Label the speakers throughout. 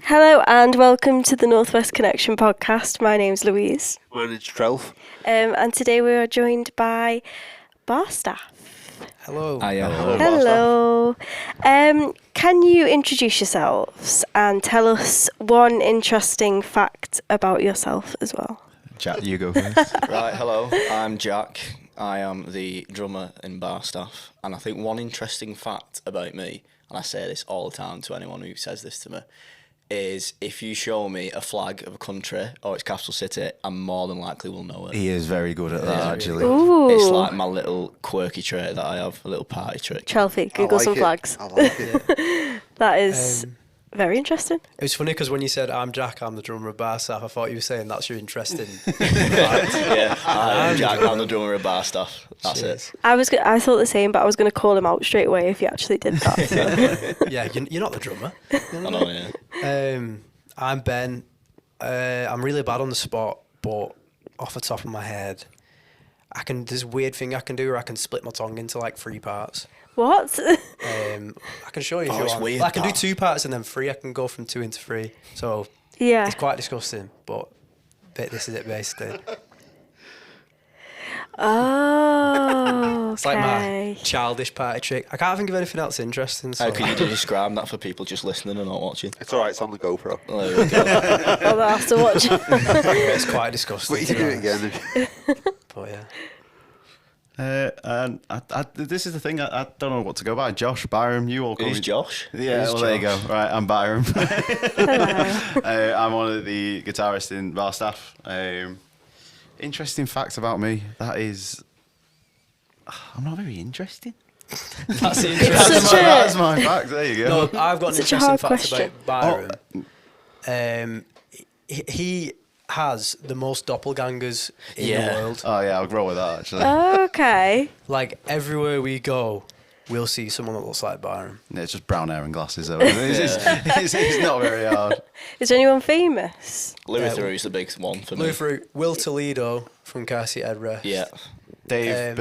Speaker 1: Hello and welcome to the Northwest Connection podcast. My name's Louise.
Speaker 2: My name's Trelf.
Speaker 1: And today we are joined by Barstaff.
Speaker 3: Hello.
Speaker 1: Hello. Can you introduce yourselves and tell us one interesting fact about yourself as well?
Speaker 4: Jack, you go first.
Speaker 3: Right, hello. I'm Jack. I am the drummer in Barstaff. And I think one interesting fact about me, and I say this all the time to anyone who says this to me, is if you show me a flag of a country or its capital city, I more than likely will know it.
Speaker 4: He is very good at that, actually.
Speaker 1: Ooh.
Speaker 3: It's like my little quirky trait that I have, a little party trick.
Speaker 1: Trelfy, Google some flags.
Speaker 2: I like it.
Speaker 1: That is very interesting.
Speaker 5: It was funny because when you said, I'm Jack, I'm the drummer of Barstaff, I thought you were saying that's your interesting fact.
Speaker 3: Yeah, I'm Jack, I'm the drummer of Barstaff. That's it.
Speaker 1: I thought the same, but I was going to call him out straight away if you actually did that. So.
Speaker 5: Yeah, you're not the drummer.
Speaker 3: I know, yeah.
Speaker 5: I'm Ben. I'm really bad on the spot, but off the top of my head, there's a weird thing I can do where I can split my tongue into like 3 parts.
Speaker 1: What?
Speaker 5: I can show you if you
Speaker 3: it's
Speaker 5: want.
Speaker 3: weird,
Speaker 5: I can do 2 parts and then 3. I can go from 2 into 3. So
Speaker 1: Yeah.
Speaker 5: it's quite disgusting, but this is it basically.
Speaker 1: Oh,
Speaker 5: It's like my
Speaker 1: okay.
Speaker 5: childish party trick. I can't think of anything else interesting. So.
Speaker 3: How could you describe that for people just listening and not watching?
Speaker 2: It's alright, it's on the GoPro.
Speaker 3: Oh, there we go.
Speaker 1: I'll have to watch.
Speaker 5: It's quite disgusting.
Speaker 2: But you can do it again.
Speaker 5: But yeah.
Speaker 4: And this is the thing, I don't know what to go by. Josh, Byram, you all call
Speaker 3: Who's
Speaker 4: me...
Speaker 3: Josh?
Speaker 4: Yeah,
Speaker 3: Who's
Speaker 4: well, there you go.
Speaker 3: Josh?
Speaker 4: Right, I'm Byram.
Speaker 1: Hello.
Speaker 4: I'm one of the guitarists in Barstaff. Interesting fact about me, that is... I'm not very interesting.
Speaker 5: That's the
Speaker 4: That's my fact, there you go.
Speaker 5: No, I've got an
Speaker 1: Such a
Speaker 5: interesting
Speaker 1: hard
Speaker 5: fact
Speaker 1: question.
Speaker 5: about Byron. He has the most doppelgangers in the world.
Speaker 4: Oh yeah, I'll grow with that, actually.
Speaker 1: Okay.
Speaker 5: Like, everywhere we go, we'll see someone that looks like Byron.
Speaker 4: Yeah, it's just brown hair and glasses, though. It's not very hard.
Speaker 1: Is there anyone famous?
Speaker 3: Louis Theroux's the big one for me.
Speaker 5: Louis Theroux, Will Toledo from Car Seat Headrest.
Speaker 3: Yeah.
Speaker 4: David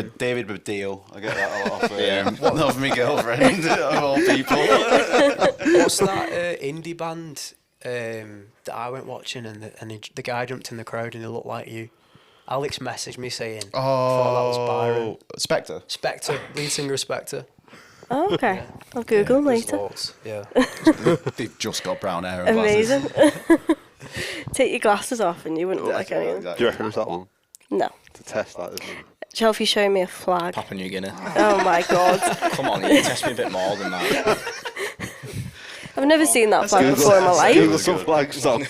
Speaker 4: Baddiel. I get that a lot off,
Speaker 3: Yeah.
Speaker 4: off my girlfriend, of all people.
Speaker 5: What's that indie band that I went watching and the guy jumped in the crowd and he looked like you? Alex messaged me saying, I thought that was Byron.
Speaker 4: Spectre.
Speaker 5: Spectre, lead singer of Spectre.
Speaker 1: Oh, okay. I'll Google him
Speaker 5: there's
Speaker 1: later.
Speaker 5: loads, yeah.
Speaker 4: They've just got brown hair and glasses.
Speaker 1: Amazing. Take your glasses off and you wouldn't look like anyone.
Speaker 2: Do you reckon it's that one?
Speaker 1: No.
Speaker 2: To test that, isn't it?
Speaker 1: Trelfy showing me a flag.
Speaker 3: Papua New Guinea.
Speaker 1: Oh my god.
Speaker 3: Come on, you can test me a bit more than that.
Speaker 1: I've never seen that flag before in my life.
Speaker 2: Google some flags on.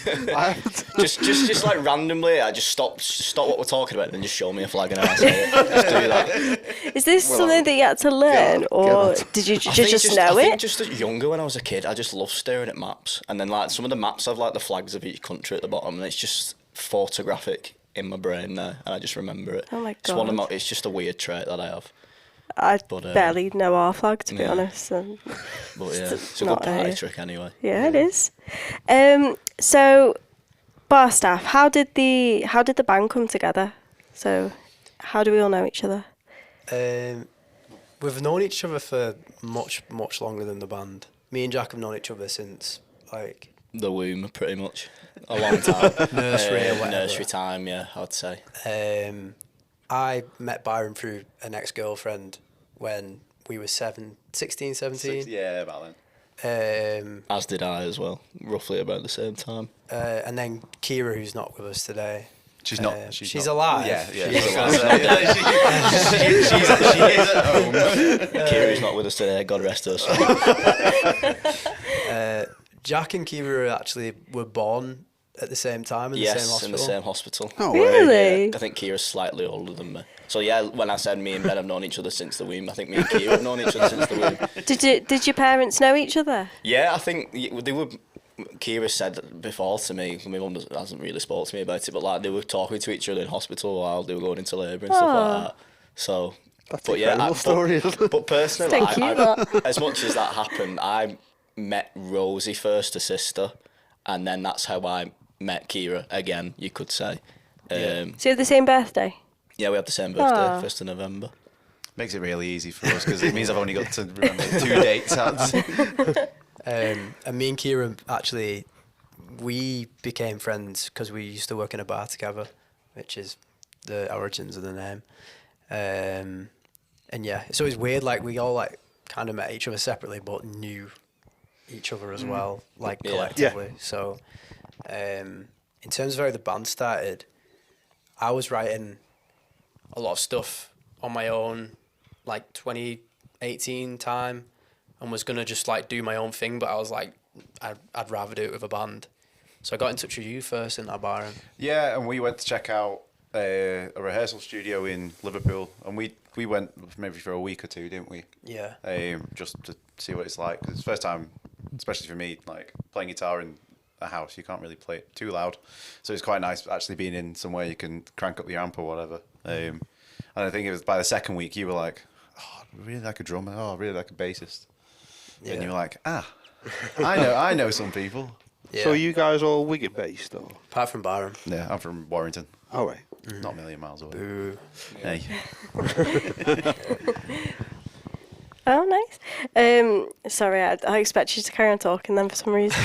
Speaker 3: just like randomly, I just stop what we're talking about and then just show me a flag and I say it. Just do that.
Speaker 1: Is this something that you had to learn or did you
Speaker 3: I think
Speaker 1: just know
Speaker 3: I
Speaker 1: it?
Speaker 3: think just as younger when I was a kid, I just loved staring at maps. And then like some of the maps have like the flags of each country at the bottom and it's just photographic in my brain now and I just remember it.
Speaker 1: Oh my
Speaker 3: It's one of
Speaker 1: God.
Speaker 3: it's just a weird trait that I have.
Speaker 1: I
Speaker 3: But,
Speaker 1: barely know our flag, to be
Speaker 3: yeah.
Speaker 1: honest. And
Speaker 3: But yeah, it's a
Speaker 1: not
Speaker 3: good party
Speaker 1: a-
Speaker 3: trick anyway.
Speaker 1: yeah, it is. So, Barstaff, how did the band come together? So, how do we all know each other?
Speaker 5: We've known each other for much longer than the band. Me and Jack have known each other since like
Speaker 3: The womb, pretty much. A long time.
Speaker 5: Nursery or whatever.
Speaker 3: Nursery time, yeah, I'd say.
Speaker 5: I met Byron through an ex-girlfriend when we were 16, 17.
Speaker 4: Yeah, about then.
Speaker 3: As did I as well, roughly about the same time.
Speaker 5: And then Kira, who's not with us today.
Speaker 4: She's not.
Speaker 5: She's alive.
Speaker 4: Yeah.
Speaker 3: She's alive.
Speaker 4: She is at home.
Speaker 3: Kira's not with us today, God rest her soul.
Speaker 5: Jack and Kira actually were born at the same time in the same
Speaker 3: Yes,
Speaker 5: hospital.
Speaker 3: in the same hospital.
Speaker 2: Oh,
Speaker 1: Really?
Speaker 3: I think Kira's slightly older than me. So yeah, when I said me and Ben have known each other since the womb, I think me and Kira have known each other since the womb.
Speaker 1: Did your parents know each other?
Speaker 3: Yeah, I think they were. Kira said before to me, my mum hasn't really spoke to me about it, but like they were talking to each other in hospital while they were going into labour and stuff like that. So,
Speaker 2: That's
Speaker 3: but
Speaker 2: an
Speaker 3: yeah,
Speaker 2: incredible story, isn't it?
Speaker 3: but personally,
Speaker 1: Thank you.
Speaker 3: as much as that happened, I met Rosie first, her sister, and then that's how I met Kira again, you could say.
Speaker 1: So you have the same birthday?
Speaker 3: Yeah, we have the same birthday,
Speaker 1: Ah.
Speaker 3: 1st of November.
Speaker 4: Makes it really easy for us because it means I've only got to remember 2 dates.
Speaker 5: And me and Kieran actually we became friends because we used to work in a bar together, which is the origins of the name. And yeah, so it's weird, like we all like kind of met each other separately but knew each other as well, like collectively. So in terms of how the band started, I was writing a lot of stuff on my own, like 2018 time, and was gonna just like do my own thing, but I was like, I'd rather do it with a band. So I got in touch with you first in that bar.
Speaker 4: Yeah, and we went to check out a rehearsal studio in Liverpool, and we went maybe for a week or two, didn't we?
Speaker 5: Yeah.
Speaker 4: Just to see what it's like. 'Cause it's the first time, especially for me, like playing guitar in a house, you can't really play it too loud. So it's quite nice actually being in somewhere you can crank up the amp or whatever. And I think it was by the second week you were like, oh, I really like a drummer. Oh, I really like a bassist.
Speaker 5: Yeah.
Speaker 4: And you were like, I know some people.
Speaker 5: Yeah.
Speaker 2: So are you guys all Wigan based or?
Speaker 5: Apart from Barham.
Speaker 4: Yeah, I'm from Warrington.
Speaker 2: Oh, right.
Speaker 4: Not a million miles away.
Speaker 5: Boo.
Speaker 4: Hey.
Speaker 1: Oh, nice. Sorry, I expect you to carry on talking then for some reason.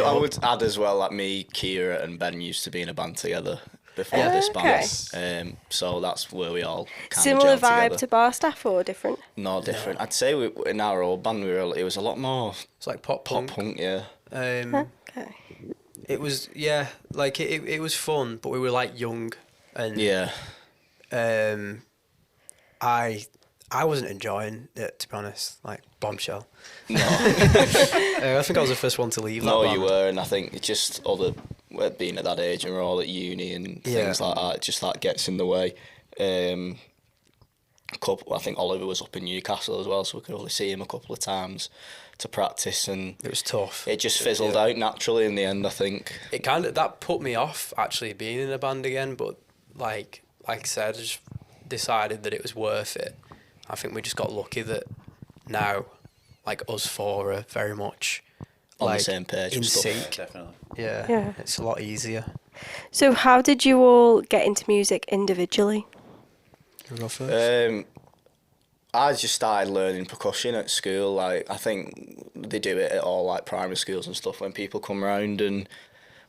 Speaker 3: I would add as well that me, Kira, and Ben used to be in a band together before this band. So that's where we all kind
Speaker 1: Similar
Speaker 3: of
Speaker 1: vibe
Speaker 3: together.
Speaker 1: to Barstaff or different?
Speaker 3: No, different. I'd say in our old band, it was a lot more
Speaker 5: It's like pop
Speaker 3: pop
Speaker 5: punk.
Speaker 3: punk, yeah.
Speaker 1: Okay.
Speaker 5: It was, yeah, like it was fun, but we were like young, and
Speaker 3: Yeah.
Speaker 5: I wasn't enjoying it, to be honest. Like bombshell.
Speaker 3: No,
Speaker 5: I think I was the first one to leave.
Speaker 3: no,
Speaker 5: that
Speaker 3: you
Speaker 5: band.
Speaker 3: were, and I think it's just being at that age and we're all at uni and things like that, just that gets in the way. I think Oliver was up in Newcastle as well, so we could only see him a couple of times to practice, and
Speaker 5: It was tough.
Speaker 3: it just fizzled out naturally in the end, I think.
Speaker 5: It kind of that put me off actually being in a band again, but like I said, I just decided that it was worth it. I think we just got lucky that now, like us four are very much
Speaker 3: On
Speaker 5: like
Speaker 3: the same page
Speaker 5: in
Speaker 3: and stuff.
Speaker 5: sync.
Speaker 4: Definitely.
Speaker 5: Yeah, it's a lot easier.
Speaker 1: So how did you all get into music individually?
Speaker 5: You go first.
Speaker 3: I just started learning percussion at school. Like, I think they do it at all like primary schools and stuff when people come round and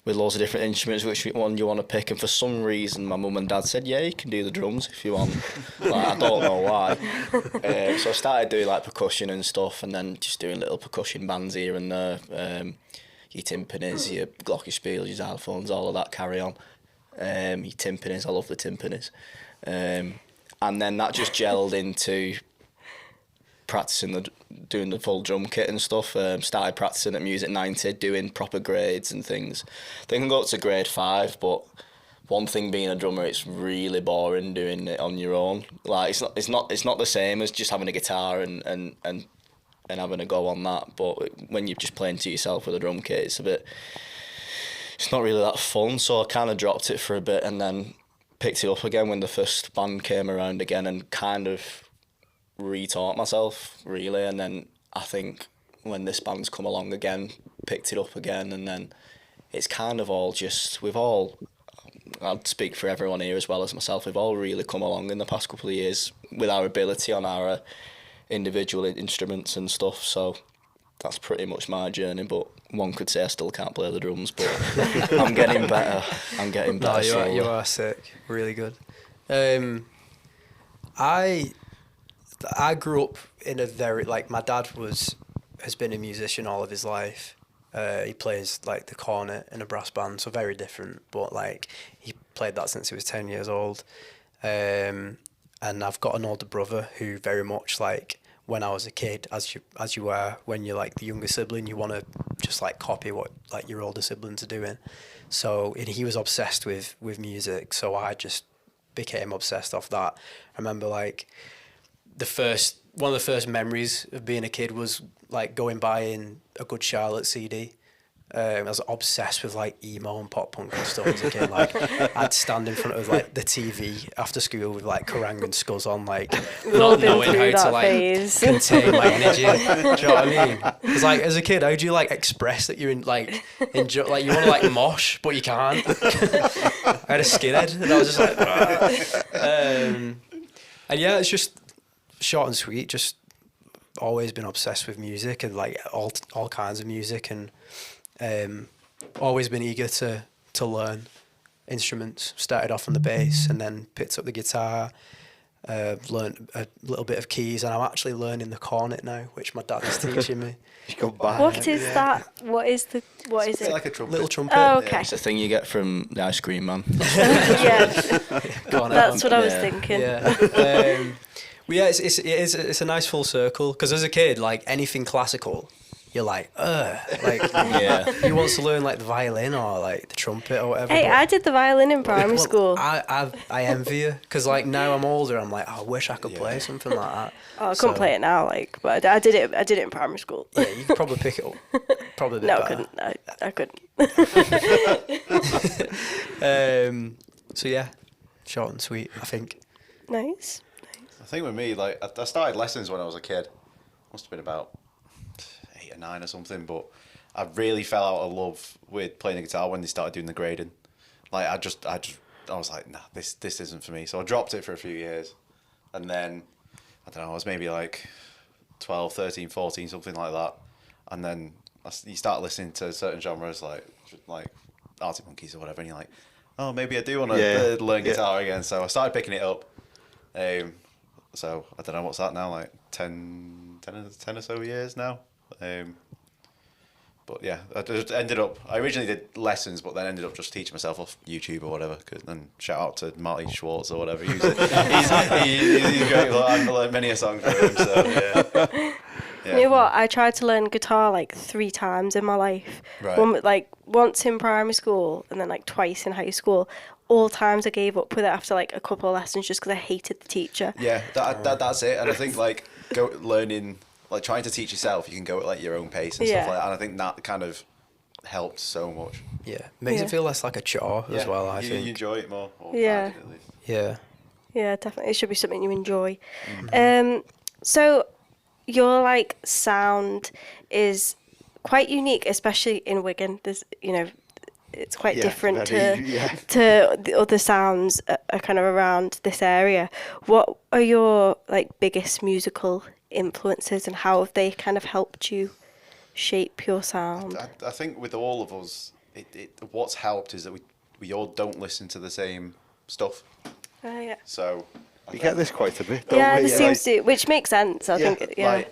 Speaker 3: with loads of different instruments, which one you want to pick. And for some reason, my mum and dad said, "Yeah, you can do the drums if you want." Like, I don't know why. So I started doing like percussion and stuff, and then just doing little percussion bands here and there. Your timpanis, your glockenspiels, your xylophones, all of that carry on. Your timpanis, I love the timpanis. And then that just gelled into practicing doing the full drum kit and stuff. Started practicing at Music 90, doing proper grades and things. They can go up to grade 5, but one thing being a drummer, it's really boring doing it on your own. Like it's not the same as just having a guitar and having a go on that. But when you're just playing to yourself with a drum kit, it's not really that fun. So I kind of dropped it for a bit and then picked it up again when the first band came around again and kind of retaught myself really. And then I think when this band's come along again, picked it up again, and then it's kind of all just, I'd speak for everyone here as well as myself, we've all really come along in the past couple of years with our ability on our individual instruments and stuff. So that's pretty much my journey, but one could say I still can't play the drums, but I'm getting better.
Speaker 5: No,
Speaker 3: slowly.
Speaker 5: you are sick. Really good. I grew up in a very, like, my dad has been a musician all of his life. He plays like the cornet in a brass band, so very different. But like he played that since he was 10 years old. And I've got an older brother who very much like when I was a kid, as you are when you're like the younger sibling, you want to just like copy what like your older siblings are doing. So and he was obsessed with music, so I just became obsessed off that. I remember like one of the first memories of being a kid was like going buying a Good Charlotte CD. I was obsessed with like emo and pop punk and stuff as a kid. Like I'd stand in front of like the TV after school with like Kerrang and Scuzz on, like not knowing how to like contain my energy. Do you know what I mean? Because like as a kid, how do you like express that you're in like enjoy, like you want to like mosh but you can't? I had a skinhead and I was just like, and yeah, it's just short and sweet. Just always been obsessed with music and like all kinds of music, and always been eager to learn instruments. Started off on the bass and then picked up the guitar. Learned a little bit of keys, and I'm actually learning the cornet now, which my dad is teaching me.
Speaker 2: You've gone back.
Speaker 1: What is that? What is it?
Speaker 4: It's like a trumpet.
Speaker 5: Little trumpet.
Speaker 1: Oh, okay.
Speaker 3: It's the thing you get from the ice cream man.
Speaker 1: Yeah,
Speaker 5: Cornet.
Speaker 1: that's what I was
Speaker 3: Yeah.
Speaker 1: thinking.
Speaker 5: Yeah. Well, yeah, it's a nice full circle, because as a kid, like anything classical, you're like, like
Speaker 3: Yeah.
Speaker 5: you want to learn like the violin or like the trumpet or whatever.
Speaker 1: Hey,
Speaker 5: but-
Speaker 1: I did the violin in primary
Speaker 5: well,
Speaker 1: school.
Speaker 5: I envy you, because like now I'm older, I'm like, I wish I could play something like that.
Speaker 1: Oh, I couldn't
Speaker 5: So-
Speaker 1: play it now, like, but I did it. I did it in primary school.
Speaker 5: Yeah, you could probably pick it up. Probably a bit
Speaker 1: No, I
Speaker 5: better.
Speaker 1: couldn't. I couldn't.
Speaker 5: So yeah, short and sweet, I think.
Speaker 1: Nice.
Speaker 4: I think with me, like I started lessons when I was a kid. Must have been about 8 or 9 or something. But I really fell out of love with playing the guitar when they started doing the grading. Like I was like, nah, this isn't for me. So I dropped it for a few years, and then I don't know, I was maybe like 12, 13, 14, something like that. And then you start listening to certain genres like Arctic Monkeys or whatever, and you're like, oh, maybe I do want to learn guitar again. So I started picking it up. So I don't know what's that now, like 10 or so years now. But yeah, I just ended up. I originally did lessons, but then ended up just teaching myself off YouTube or whatever. And shout out to Marty Schwartz or whatever. He's great. I've learned many a song from him. So yeah.
Speaker 1: You know what? I tried to learn guitar like 3 times in my life.
Speaker 4: Right.
Speaker 1: Once in primary school and then like twice in high school. All times I gave up with it after like a couple of lessons just because I hated the teacher.
Speaker 4: Yeah, that's it. And I think like learning, like trying to teach yourself, you can go at like your own pace and stuff like that. And I think that kind of helped so much.
Speaker 5: Yeah, makes it feel less like a chore as well. I think.
Speaker 4: You enjoy it more. Or
Speaker 1: Yeah.
Speaker 4: find it at least.
Speaker 5: Yeah.
Speaker 1: Yeah, definitely. It should be something you enjoy. So your like sound is quite unique, especially in Wigan. There's, it's quite
Speaker 2: Yeah,
Speaker 1: different
Speaker 2: very,
Speaker 1: to the other sounds are kind of around this area. What are your like biggest musical influences, and how have they kind of helped you shape your sound?
Speaker 4: I think with all of us, what's helped is that we all don't listen to the same stuff.
Speaker 1: Yeah.
Speaker 4: So
Speaker 2: We get this quite a bit, don't
Speaker 1: Yeah,
Speaker 2: we?
Speaker 1: there seems to, which makes sense. I think. Yeah.
Speaker 4: Like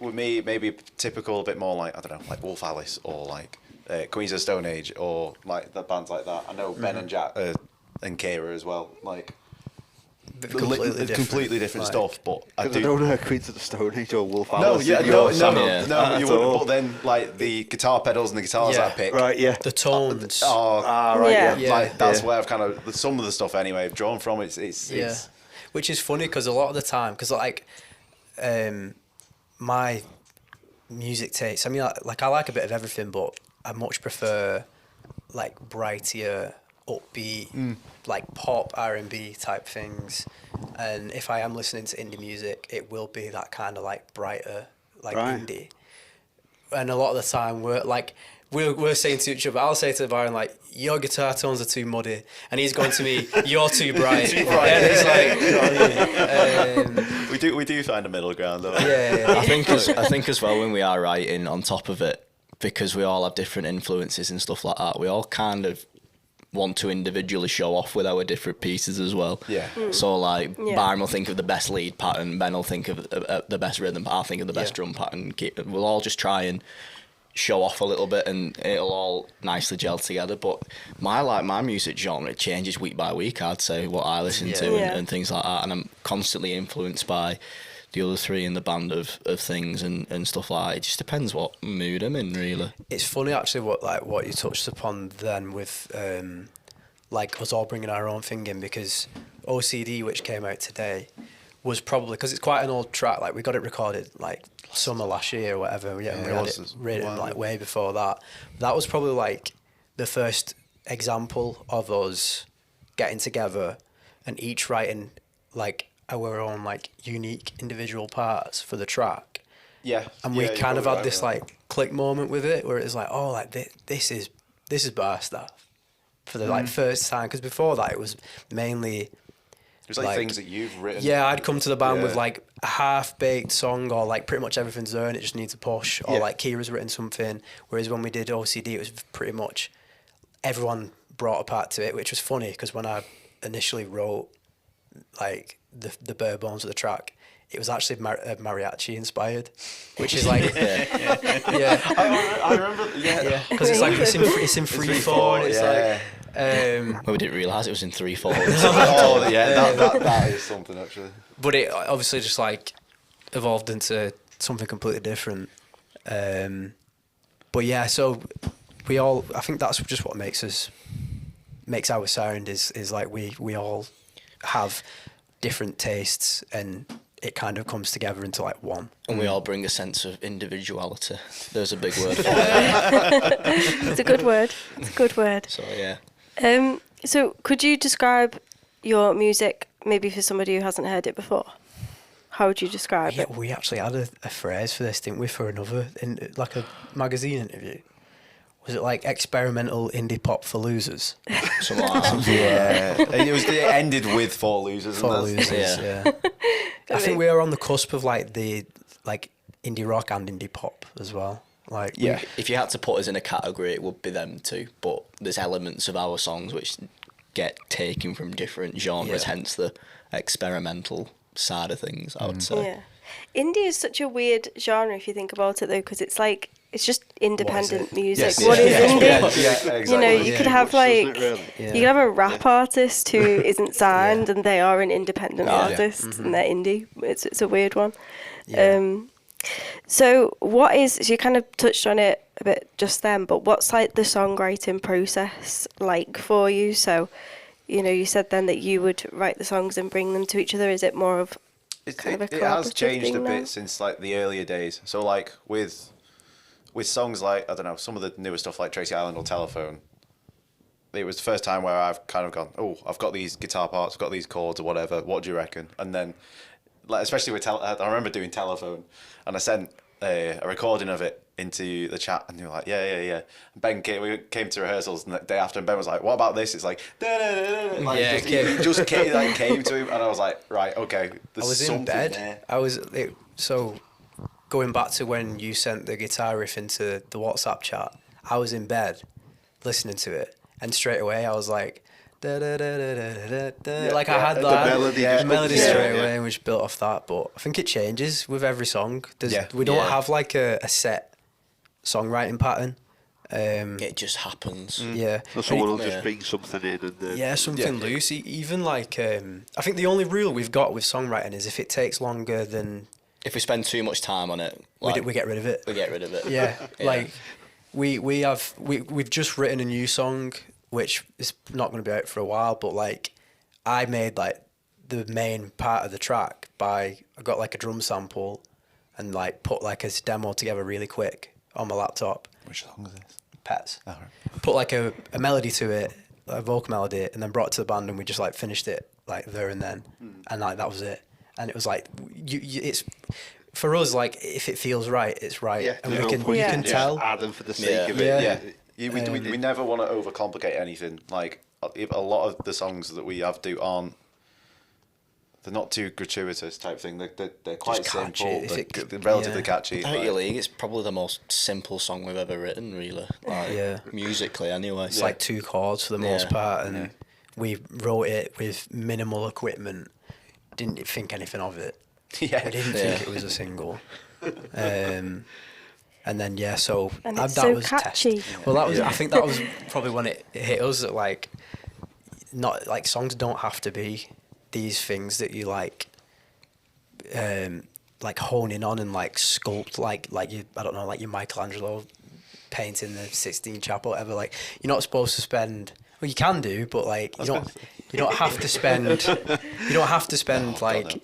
Speaker 4: with me, maybe typical, a bit more like, I don't know, like Wolf Alice or like Queens of the Stone Age or like the bands like that. I know Ben and Jack and Kira as well. Like completely different stuff, but I
Speaker 2: Because I
Speaker 4: do.
Speaker 2: don't know Queens of the Stone Age or Wolf
Speaker 4: No,
Speaker 2: Alice.
Speaker 4: yeah,
Speaker 2: in
Speaker 4: no,
Speaker 2: your sound.
Speaker 3: Yeah.
Speaker 4: you
Speaker 2: At
Speaker 4: wouldn't.
Speaker 2: all.
Speaker 4: But then, like the guitar pedals and the guitars
Speaker 5: Yeah.
Speaker 4: I pick,
Speaker 2: Right, yeah.
Speaker 5: The tones.
Speaker 2: Right,
Speaker 1: Yeah.
Speaker 2: yeah.
Speaker 4: like that's
Speaker 2: Yeah.
Speaker 4: where I've kind of some of the stuff anyway I've drawn from. It's
Speaker 5: Which is funny because a lot of the time, because like, my music tastes. I mean, I like a bit of everything, but I much prefer like brighter, upbeat, like pop R&B type things. And if I am listening to indie music, it will be that kind of like brighter, like
Speaker 2: Right.
Speaker 5: indie. And a lot of the time we're saying to each other, I'll say to Byron, like, your guitar tones are too muddy. And he's going to me, you're too bright.
Speaker 4: Too bright.
Speaker 5: And it's like,
Speaker 4: we do find a middle ground though.
Speaker 5: yeah.
Speaker 3: I think as well when we are writing on top of it, because we all have different influences and stuff like that, we all kind of want to individually show off with our different pieces as well.
Speaker 4: Yeah.
Speaker 3: So like
Speaker 1: Yeah.
Speaker 3: Byron will think of the best lead pattern, Ben will think of the best rhythm, I'll think of the best
Speaker 5: Yeah.
Speaker 3: drum pattern. We'll all just try and show off a little bit and it'll all nicely gel together. But my music genre, it changes week by week, I'd say, what I listen to
Speaker 1: Yeah.
Speaker 3: and things like that. And I'm constantly influenced by the other three in the band of things and stuff like that. It just depends what mood I'm in, really.
Speaker 5: It's funny actually what you touched upon then with like us all bringing our own thing in, because OCD, which came out today, was probably, because it's quite an old track, like we got it recorded like summer last year or whatever, we
Speaker 4: it
Speaker 5: had
Speaker 4: was.
Speaker 5: it written
Speaker 4: Wow.
Speaker 5: like way before that. That was probably like the first example of us getting together and each writing like our own like unique individual parts for the track.
Speaker 4: Yeah.
Speaker 5: And we
Speaker 4: Yeah, you're
Speaker 5: kind of
Speaker 4: probably
Speaker 5: had this
Speaker 4: right,
Speaker 5: like click moment with it, where it's like, oh, like this is Barstaff for the like first time, because before that it was mainly
Speaker 4: There's like things that you've written.
Speaker 5: Yeah, I'd come to the band with
Speaker 4: Yeah.
Speaker 5: like a half-baked song, or like pretty much everything's there and it just needs a push, or like Kira's written something. Whereas when we did OCD, it was pretty much everyone brought a part to it, which was funny because when I initially wrote like the bare bones of the track, it was actually mariachi inspired, which is like
Speaker 4: I remember. Yeah.
Speaker 5: because it's like it's in 3/4. And it's like.
Speaker 3: Well, we didn't realise it was in 3/4.
Speaker 4: Oh yeah, that is something actually.
Speaker 5: But it obviously just like evolved into something completely different. But yeah, so I think that's just what makes our sound is like we all have different tastes and it kind of comes together into like one.
Speaker 3: And we all bring a sense of individuality. There's a big word for it.
Speaker 1: It's a good word. It's a good word.
Speaker 3: So yeah.
Speaker 1: So could you describe your music maybe for somebody who hasn't heard it before? How would you describe
Speaker 5: Yeah,
Speaker 1: it?
Speaker 5: we actually had a phrase for this, didn't we, for another, in like a magazine interview? Was it like experimental indie pop for losers?
Speaker 3: Something like that.
Speaker 4: Yeah, it ended with 4 losers.
Speaker 5: For
Speaker 4: and
Speaker 5: losers,
Speaker 3: Yeah.
Speaker 5: yeah. I think we are on the cusp of like the indie rock and indie pop as well. Like
Speaker 4: Yeah.
Speaker 3: If you had to put us in a category, it would be them two. But there's elements of our songs which get taken from different genres,
Speaker 5: Yeah.
Speaker 3: hence the experimental side of things, I would say.
Speaker 1: Yeah. Indie is such a weird genre if you think about it though, because it's like it's just independent music.
Speaker 5: Yes,
Speaker 1: What is
Speaker 5: yeah.
Speaker 1: indie?
Speaker 4: Yeah, exactly.
Speaker 1: You know, you could have like
Speaker 2: Doesn't it, really?
Speaker 5: Yeah.
Speaker 1: you could have a rap artist who isn't signed and they are an independent artist and they're indie. It's a weird one.
Speaker 5: Yeah.
Speaker 1: So you kind of touched on it a bit just then, but what's like the songwriting process like for you? So, you know, you said then that you would write the songs and bring them to each other. Is it more of kind of a
Speaker 4: It has
Speaker 1: collaborative
Speaker 4: changed a
Speaker 1: thing
Speaker 4: bit
Speaker 1: now?
Speaker 4: since like the earlier days. So like with songs like, I don't know, some of the newer stuff like Tracy Island or Telephone, it was the first time where I've kind of gone, oh, I've got these guitar parts, I've got these chords or whatever, what do you reckon? And then, like, especially with I remember doing Telephone, and I sent a recording of it into the chat, and they were like, yeah. And Ben we came to rehearsals, and the day after, and Ben was like, what about this? It's like, da-da-da-da-da. Like,
Speaker 5: Yeah,
Speaker 4: it just came to him, and I was like, right, okay, there's
Speaker 5: I was in
Speaker 4: something
Speaker 5: bed.
Speaker 4: there.
Speaker 5: So going back to when you sent the guitar riff into the WhatsApp chat, I was in bed listening to it, and straight away I was like, da da da da da da da. Like I had
Speaker 2: the
Speaker 5: that
Speaker 2: melody
Speaker 5: the
Speaker 2: just
Speaker 5: melody
Speaker 2: comes-
Speaker 5: straight
Speaker 2: yeah.
Speaker 5: away, and we just built off that. But I think it changes with every song. We don't
Speaker 3: Yeah.
Speaker 5: have like a set songwriting pattern.
Speaker 3: It just happens.
Speaker 5: Yeah.
Speaker 2: Or someone will
Speaker 3: Yeah.
Speaker 2: just bring something in and then...
Speaker 5: Yeah, something loose. Even like, I think the only rule we've got with songwriting is if it takes longer than
Speaker 3: If we spend too much time on it,
Speaker 5: we get rid of it.
Speaker 3: we get rid of it.
Speaker 5: Yeah, like we've just written a new song, which is not going to be out for a while. But like, I made like the main part of the track I got like a drum sample, and like put like a demo together really quick on my laptop.
Speaker 4: Which song is this?
Speaker 5: Pets.
Speaker 4: Oh, right.
Speaker 5: Put like a melody to it, a vocal melody, and then brought it to the band, and we just like finished it like there and then, and like that was it. And it was like it's for us, like if it feels right, it's right,
Speaker 2: Yeah,
Speaker 5: and
Speaker 2: there's
Speaker 5: we
Speaker 2: no
Speaker 5: can
Speaker 2: point
Speaker 5: you
Speaker 2: in
Speaker 5: can
Speaker 2: just
Speaker 5: tell.
Speaker 2: add them for the sake
Speaker 3: Yeah.
Speaker 2: of it.
Speaker 5: Yeah.
Speaker 4: We never want to overcomplicate anything. Like a lot of the songs that we have they're not too gratuitous type thing. They're quite
Speaker 5: Just catchy.
Speaker 4: simple. They're relatively catchy.
Speaker 3: Out your league, it's probably the most simple song we've ever written, really. Like,
Speaker 5: Yeah.
Speaker 3: musically, anyway.
Speaker 5: It's like 2 chords for the most part, and we wrote it with minimal equipment. Didn't think anything of it.
Speaker 4: Yeah.
Speaker 5: We didn't think it was a single. And then so
Speaker 1: And
Speaker 5: that
Speaker 1: it's so
Speaker 5: was
Speaker 1: catchy.
Speaker 5: Well, that was I think that was probably when it hit us that like not like songs don't have to be these things that you like hone in on and like sculpt like you I don't know like your Michelangelo painting the Sistine Chapel or whatever. Like you're not supposed to spend. Well, you can do, but like you don't have to spend like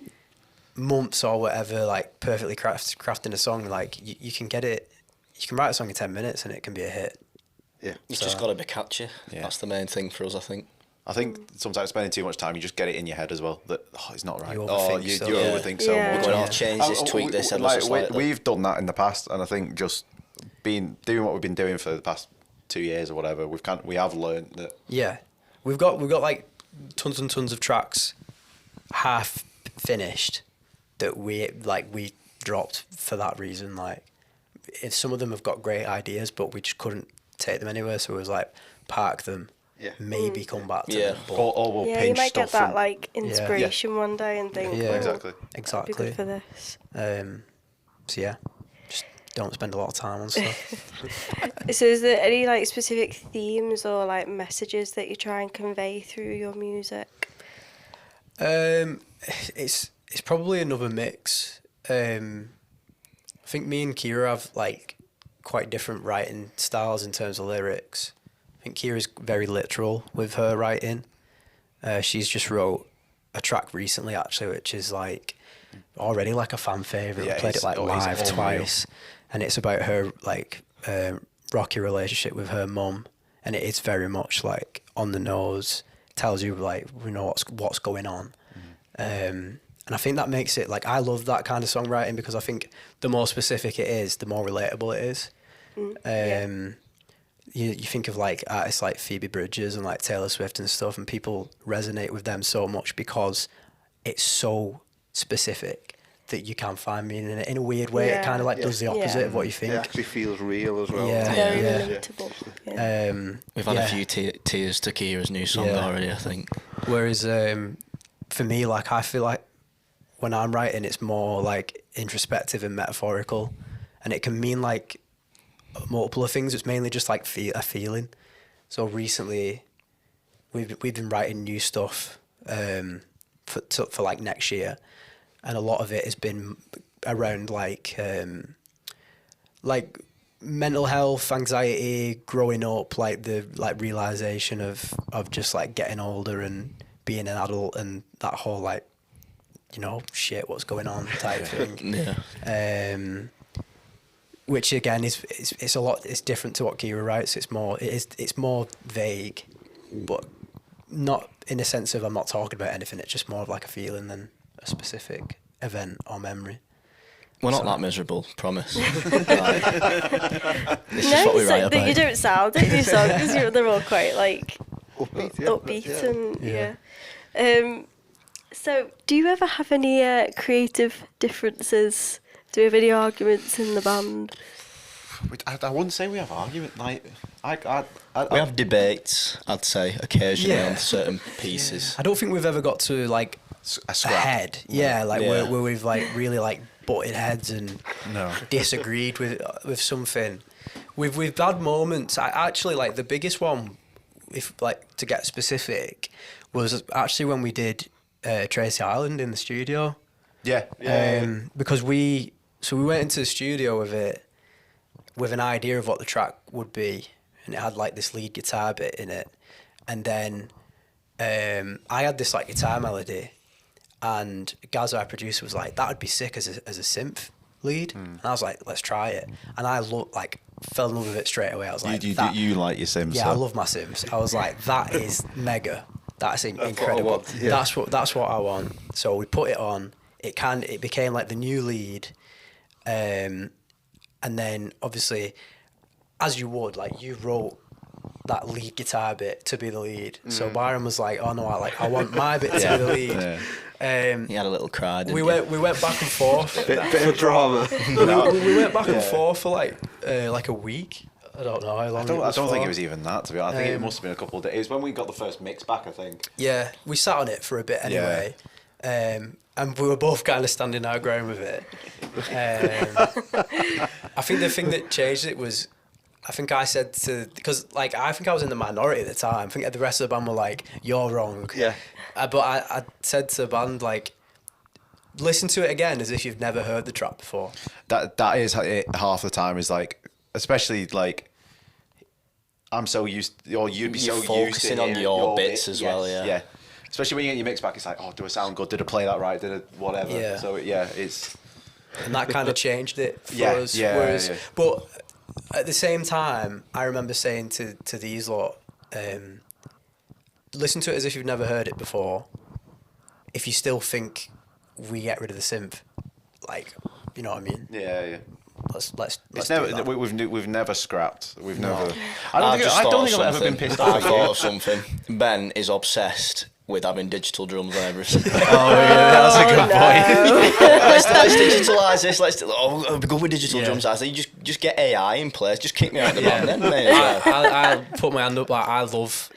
Speaker 5: months or whatever like perfectly crafting a song. Like you can get it. You can write a song in 10 minutes and it can be a hit.
Speaker 2: Yeah.
Speaker 3: It's just got to be catchy.
Speaker 4: Yeah.
Speaker 3: That's the main thing for us, I think.
Speaker 4: I think sometimes spending too much time, you just get it in your head as well that it's not right.
Speaker 5: You
Speaker 4: Oh,
Speaker 5: overthink
Speaker 4: you
Speaker 5: so-
Speaker 4: overthink so
Speaker 1: Yeah.
Speaker 4: much.
Speaker 3: We're going to change this, tweak this ever so slightly.
Speaker 4: We've done that in the past, and I think just doing what we've been doing for the past 2 years or whatever, we have learned that.
Speaker 5: Yeah, we've got like tons and tons of tracks half finished that we dropped for that reason. Like, if some of them have got great ideas, but we just couldn't take them anywhere, so it was like park them, maybe come back to them. But
Speaker 4: Or we'll
Speaker 1: Yeah,
Speaker 4: pinch
Speaker 1: you might
Speaker 4: stuff
Speaker 1: get that
Speaker 4: from.
Speaker 1: like inspiration one day and think,
Speaker 5: Yeah.
Speaker 1: "Oh,
Speaker 4: Exactly.
Speaker 1: that'd be good for this."
Speaker 5: So yeah, just don't spend a lot of time on stuff.
Speaker 1: So is there any like specific themes or like messages that you try and convey through your music?
Speaker 5: It's probably another mix. I think me and Kira have like quite different writing styles in terms of lyrics. I think Kira's very literal with her writing. She's just wrote a track recently actually, which is like already like a fan favourite.
Speaker 4: Yeah,
Speaker 5: We played it like live
Speaker 4: unreal.
Speaker 5: twice, and it's about her like rocky relationship with her mum, and it is very much like on the nose. Tells you like we know what's going on. And I think that makes it like I love that kind of songwriting because I think the more specific it is, the more relatable it is. You think of like artists like Phoebe Bridgers and like Taylor Swift and stuff, and people resonate with them so much because it's so specific that you can find meaning in it in a weird way. It kind of like does the opposite of what you think.
Speaker 2: It actually feels real as well.
Speaker 5: Yeah.
Speaker 1: Very
Speaker 5: Yeah.
Speaker 1: relatable. Yeah.
Speaker 3: We've had a few tears to Kira's new song already, I think.
Speaker 5: Whereas for me, like I feel like when I'm writing, it's more like introspective and metaphorical, and it can mean like multiple of things. It's mainly just like a feeling. So recently, we've been writing new stuff for like next year, and a lot of it has been around like mental health, anxiety, growing up, like the like realization of just like getting older and being an adult and that whole like, you know, shit, what's going on type thing.
Speaker 3: Yeah.
Speaker 5: Which again is it's a lot. It's different to what Kira writes. It's more vague, but not in the sense of I'm not talking about anything. It's just more of like a feeling than a specific event or memory.
Speaker 3: We're not that miserable, promise. This is what we write about.
Speaker 1: You don't sound it in your songs. They're all quite like upbeat and yeah. So, do you ever have any creative differences? Do we have any arguments in the band?
Speaker 4: I wouldn't say we have argument. Like,
Speaker 3: We have debates, I'd say, occasionally on certain pieces.
Speaker 5: I don't think we've ever got to like
Speaker 4: a
Speaker 5: a
Speaker 4: scrap.
Speaker 5: head. Yeah, like Where we've like really like butted heads and disagreed with something. We've had moments. I actually like the biggest one, if like to get specific, was actually when we did Tracy Island in the studio. Because we went into the studio with an idea of what the track would be, and it had like this lead guitar bit in it, and then I had this like guitar melody, and Gaz, our producer, was like, that would be sick as a synth lead, and I was like, let's try it, and I fell in love with it straight away. I was like,
Speaker 4: you like your Sims?
Speaker 5: Yeah, I love my Sims. I was like, that is mega. That's incredible. That's what I want. So we put it on. It became like the new lead, and then obviously, as you would, like you wrote that lead guitar bit to be the lead. So Byron was like, "Oh no, I want my bit to be the lead."
Speaker 3: He had a little cry.
Speaker 5: We went back and forth.
Speaker 2: bit of drama.
Speaker 5: we went back and forth for like a week. I don't know how long.
Speaker 4: I don't think
Speaker 5: for.
Speaker 4: it was even that, to be honest. I think it must have been a couple of days. It was when we got the first mix back, I think.
Speaker 5: Yeah, we sat on it for a bit anyway. And we were both kind of standing our ground with it. I think the thing that changed it was, I think I said because like I think I was in the minority at the time. I think the rest of the band were like, "You're wrong."
Speaker 2: Yeah.
Speaker 5: But I said to the band like, listen to it again as if you've never heard the track before.
Speaker 4: That is it half the time, is like, especially like, I'm so used, or you'd be
Speaker 3: You're
Speaker 4: so
Speaker 3: focusing
Speaker 4: used to
Speaker 3: on
Speaker 4: hearing
Speaker 3: your bits
Speaker 4: bit.
Speaker 3: as well, yeah.
Speaker 4: Yeah. Especially when you get your mix back, it's like, oh, do I sound good? Did I play that right? Did I whatever?
Speaker 5: Yeah.
Speaker 4: So it's.
Speaker 5: And that kind of changed it for
Speaker 4: Yeah,
Speaker 5: us.
Speaker 4: yeah,
Speaker 5: Whereas,
Speaker 4: yeah.
Speaker 5: But at the same time, I remember saying to these lot, listen to it as if you've never heard it before. If you still think we get rid of the synth, like, you know what I mean?
Speaker 4: Yeah.
Speaker 5: Let's
Speaker 4: It's
Speaker 5: do
Speaker 4: never.
Speaker 5: that.
Speaker 4: We've never scrapped. We've never.
Speaker 3: I've
Speaker 4: I don't think I've ever been pissed off.
Speaker 3: I thought of something. Ben is obsessed with having digital drums and everything.
Speaker 4: Oh, yeah, that's a good point.
Speaker 3: let's digitalise this. I'll be good with digital drums. I say you just get AI in place. Just kick me out of the band then, mate.
Speaker 5: I'll put my hand up. Like, I love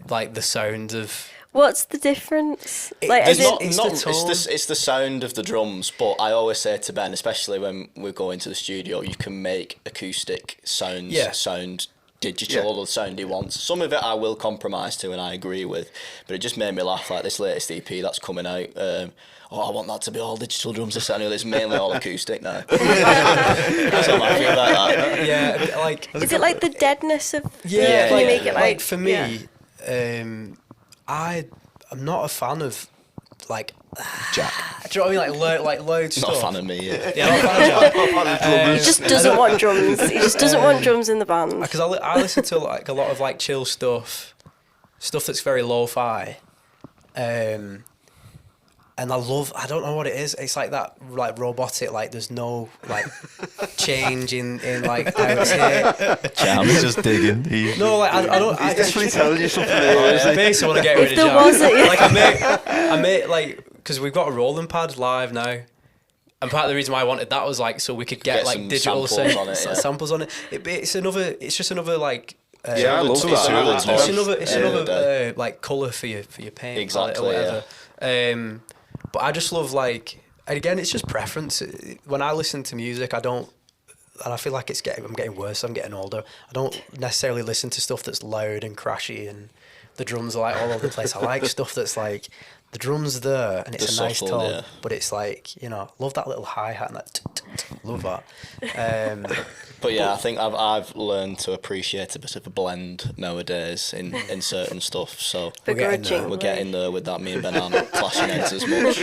Speaker 5: like the sound of.
Speaker 1: What's the difference? Like,
Speaker 3: It's the sound of the drums, but I always say to Ben, especially when we go into the studio, you can make acoustic sounds sound digital or the sound he wants. Some of it I will compromise to and I agree with, but it just made me laugh, like this latest EP that's coming out. I want that to be all digital drums. This annual is mainly all acoustic now. So I'm happy about that.
Speaker 5: Yeah, like.
Speaker 1: Is it like the deadness of?
Speaker 5: Yeah,
Speaker 1: Can you make it
Speaker 5: like for me, I'm not a fan of like
Speaker 3: Jack.
Speaker 5: Do you know what I mean? Like loud stuff.
Speaker 3: Not a fan of me. Yeah.
Speaker 5: Not a fan of Jack.
Speaker 1: He just doesn't want drums. He just doesn't want drums in the band.
Speaker 5: Because I listen to like a lot of like chill stuff that's very lo-fi, and I don't know what it is. It's like that, like robotic. Like there's no like change in like how it's here.
Speaker 4: Jam's just digging.
Speaker 5: No, like I don't.
Speaker 2: He's definitely telling you something there, isn't he?
Speaker 5: Basically, want to get rid of
Speaker 1: there
Speaker 5: Jam.
Speaker 1: wasn't, yeah.
Speaker 5: Like I made like because we've got a rolling pad live now. And part of the reason why I wanted that was like so we could get like digital samples on it. It's just another like.
Speaker 2: I love that.
Speaker 5: It's another like colour for your paint
Speaker 3: exactly,
Speaker 5: or whatever. But I just love like, and again, it's just preference. When I listen to music, I don't, and I feel like I'm getting worse. I'm getting older. I don't necessarily listen to stuff that's loud and crashy and the drums are like all over the place. I like stuff that's like the drums there and it's a nice tone, but it's like love that little hi hat and that. Love that.
Speaker 3: But yeah, I think I've learned to appreciate a bit of a blend nowadays in certain stuff. So we're getting there with that. Me and Ben aren't clashing heads as much.
Speaker 5: To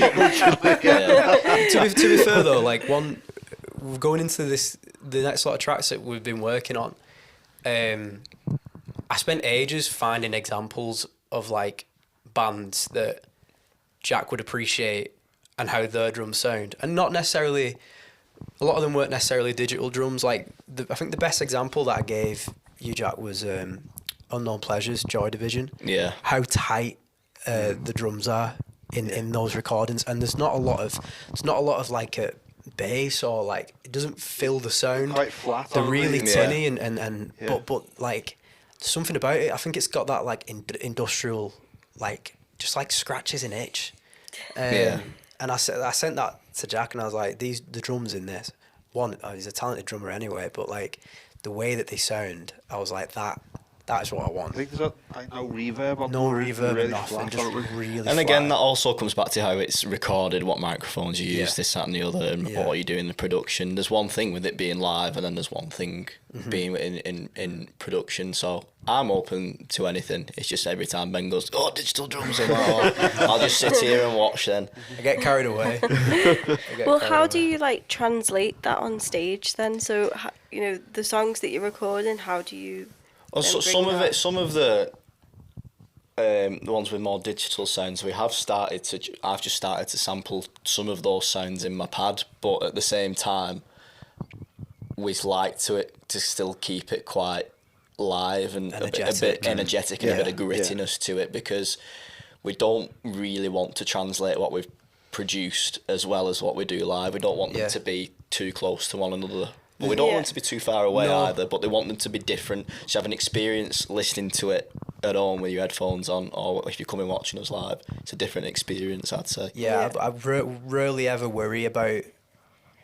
Speaker 5: be fair though, like going into the next lot of tracks that we've been working on, I spent ages finding examples of like bands that Jack would appreciate and how their drums sound, and not necessarily. A lot of them weren't necessarily digital drums. Like I think the best example that I gave you, Jack, was Unknown Pleasures, Joy Division.
Speaker 3: Yeah.
Speaker 5: How tight the drums are in those recordings, and there's not a lot of like a bass or like it doesn't fill the sound.
Speaker 2: Quite flat.
Speaker 5: They're really tinny and but like something about it. I think it's got that like industrial like just like scratches and itch. And I sent that to Jack and I was like, the drums in this, he's a talented drummer anyway, but like the way that they sound, I was like, that is what I want.
Speaker 2: I think there's no reverb on
Speaker 5: No
Speaker 2: them.
Speaker 5: reverb,
Speaker 2: Really
Speaker 5: nothing, just really
Speaker 3: And again, that
Speaker 5: flat.
Speaker 3: also comes back to how it's recorded, what microphones you use, this, that and the other, and what you do in the production. There's one thing with it being live and then there's one thing being in production. So I'm open to anything. It's just every time Ben goes, digital drums, I'll just sit here and watch then.
Speaker 5: I get carried away.
Speaker 1: Well, how do you like translate that on stage then? So, the songs that you're recording, how do you?
Speaker 3: Well, some of the ones with more digital sounds, I've just started to sample some of those sounds in my pad, but at the same time, we like to still keep it quite live and a bit energetic and a bit of grittiness to it, because we don't really want to translate what we've produced as well as what we do live. We don't want them to be too close to one another. But we don't want them to be too far away either, but they want them to be different. So have an experience listening to it at home with your headphones on, or if you're coming watching us live, it's a different experience, I'd say.
Speaker 5: Yeah, I rarely ever worry about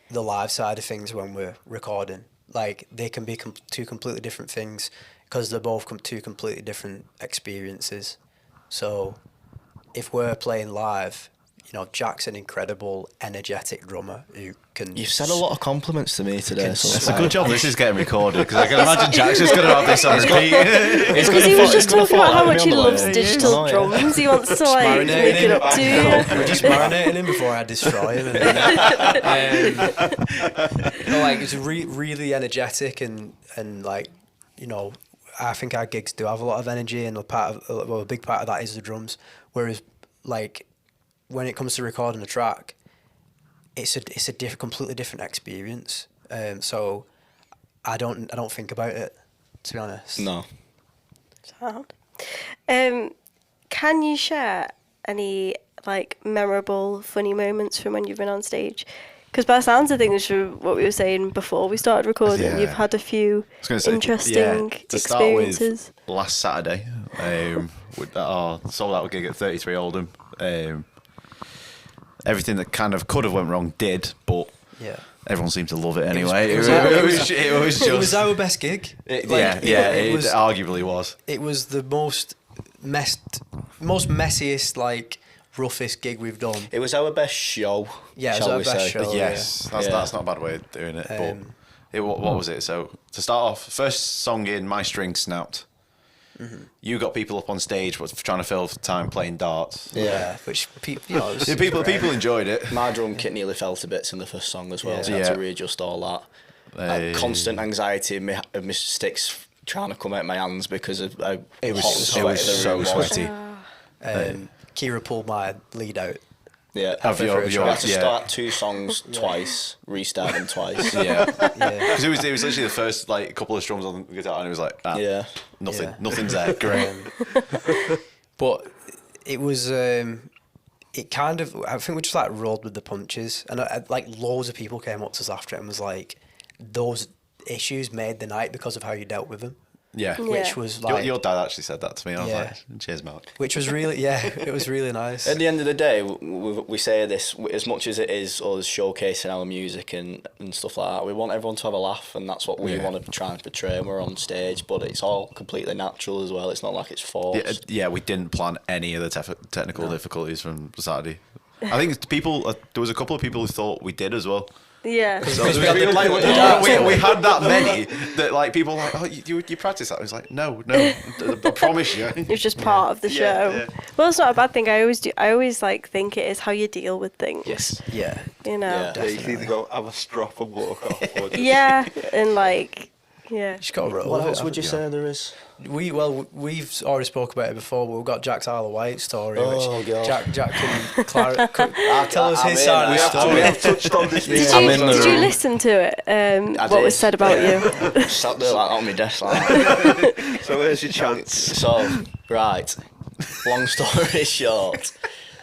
Speaker 5: the live side of things when we're recording. Like, they can be two completely different things because they're both two completely different experiences. So if we're playing live, Jack's an incredible, energetic drummer who can...
Speaker 3: You've said a lot of compliments to me today. So
Speaker 4: it's a good job this is getting recorded, because I can imagine Jack's just going to have this on repeat.
Speaker 1: Because he was just talking about how much he loves digital drums. He wants to like make it up to you.
Speaker 5: We're just marinating him before I destroy him. It's really energetic and like, I think our gigs do have a lot of energy, and a big part of that is the drums. Whereas, like, when it comes to recording a track, it's a completely different experience. So I don't think about it, to be honest.
Speaker 3: No.
Speaker 1: Sound. Can you share any like memorable, funny moments from when you've been on stage? Because by the sounds of things, from what we were saying before we started recording,
Speaker 4: Yeah.
Speaker 1: you've had a few interesting
Speaker 4: to start with,
Speaker 1: experiences.
Speaker 4: last Saturday, with our sold out gig at 33 Oldham, everything that kind of could have went wrong did, but
Speaker 5: Yeah.
Speaker 4: everyone seemed to love it anyway.
Speaker 5: It was
Speaker 4: It
Speaker 5: was our best gig.
Speaker 4: it
Speaker 5: was,
Speaker 4: arguably was.
Speaker 5: It was the most messiest, like, roughest gig we've done.
Speaker 3: It was our best show.
Speaker 5: Yeah, it was
Speaker 3: shall
Speaker 5: our
Speaker 3: we
Speaker 5: best
Speaker 3: say.
Speaker 5: show.
Speaker 4: Yes,
Speaker 5: yeah.
Speaker 4: that's not a bad way of doing it. But what was it? So to start off, first song in, my string snapped. You got people up on stage trying to fill time playing darts.
Speaker 5: Yeah, which people, it was
Speaker 4: People enjoyed it.
Speaker 3: My drum kit nearly fell to bits in the first song as well, so I had
Speaker 4: Yeah.
Speaker 3: to readjust all that. Constant anxiety of my sticks trying to come out my hands because of how
Speaker 4: It was
Speaker 3: hot and
Speaker 4: so
Speaker 3: sweaty the room was.
Speaker 4: sweaty.
Speaker 5: Kira pulled my lead out.
Speaker 3: Yeah,
Speaker 4: Of
Speaker 3: I
Speaker 4: your-
Speaker 3: had to
Speaker 4: yeah.
Speaker 3: start 2 songs twice, restart them twice.
Speaker 4: Yeah,
Speaker 5: Yeah.
Speaker 4: because it was literally the first like couple of strums on the guitar, and it was like,
Speaker 3: Yeah.
Speaker 4: nothing's there. Great.
Speaker 5: But it was, it kind of, I think we just like rolled with the punches. And like loads of people came up to us after it and was like, those issues made the night because of how you dealt with them.
Speaker 4: Yeah.
Speaker 5: Which was like,
Speaker 4: Your dad actually said that to me. I was
Speaker 5: Yeah.
Speaker 4: like, cheers, Mark.
Speaker 5: which was really, it was really nice.
Speaker 3: At the end of the day, we say this, as much as it is us showcasing our music and stuff like that, we want everyone to have a laugh, and that's what we want to try and portray when we're on stage, but it's all completely natural as well. It's not like it's forced.
Speaker 4: Yeah, we didn't plan any of the technical difficulties from Saturday. I think people. There was a couple of people who thought we did as well.
Speaker 1: Yeah.
Speaker 4: So
Speaker 5: we had the-
Speaker 4: like,
Speaker 5: the
Speaker 4: we had that many that like people were like, oh, you practice that? I was like, no, I promise you.
Speaker 1: It's just part of the show.
Speaker 4: Yeah.
Speaker 1: Well, it's not a bad thing. I always like think it is how you deal with things.
Speaker 4: Yes.
Speaker 5: Yeah.
Speaker 1: You know.
Speaker 3: Yeah.
Speaker 2: You can either go have a strop and walk off. Or just
Speaker 1: Yeah, and like, yeah.
Speaker 5: Just got to roll
Speaker 3: What
Speaker 5: with
Speaker 3: else
Speaker 5: it,
Speaker 3: would you
Speaker 5: haven't
Speaker 3: say there is?
Speaker 5: we've already spoke about it before, but we've got Jack's Isle of Wight story,
Speaker 3: Oh,
Speaker 5: which
Speaker 3: God.
Speaker 5: Jack can tell us
Speaker 3: I'm
Speaker 5: his
Speaker 3: in.
Speaker 5: side of the story.
Speaker 2: We have touched on this
Speaker 1: Did
Speaker 2: before.
Speaker 1: you,
Speaker 3: in the
Speaker 1: did you
Speaker 3: room.
Speaker 1: listen to it?
Speaker 3: I
Speaker 1: What was
Speaker 3: did.
Speaker 1: said about you?
Speaker 3: Sat there like on my desk like.
Speaker 2: So where's your chance?
Speaker 3: So, right, long story short.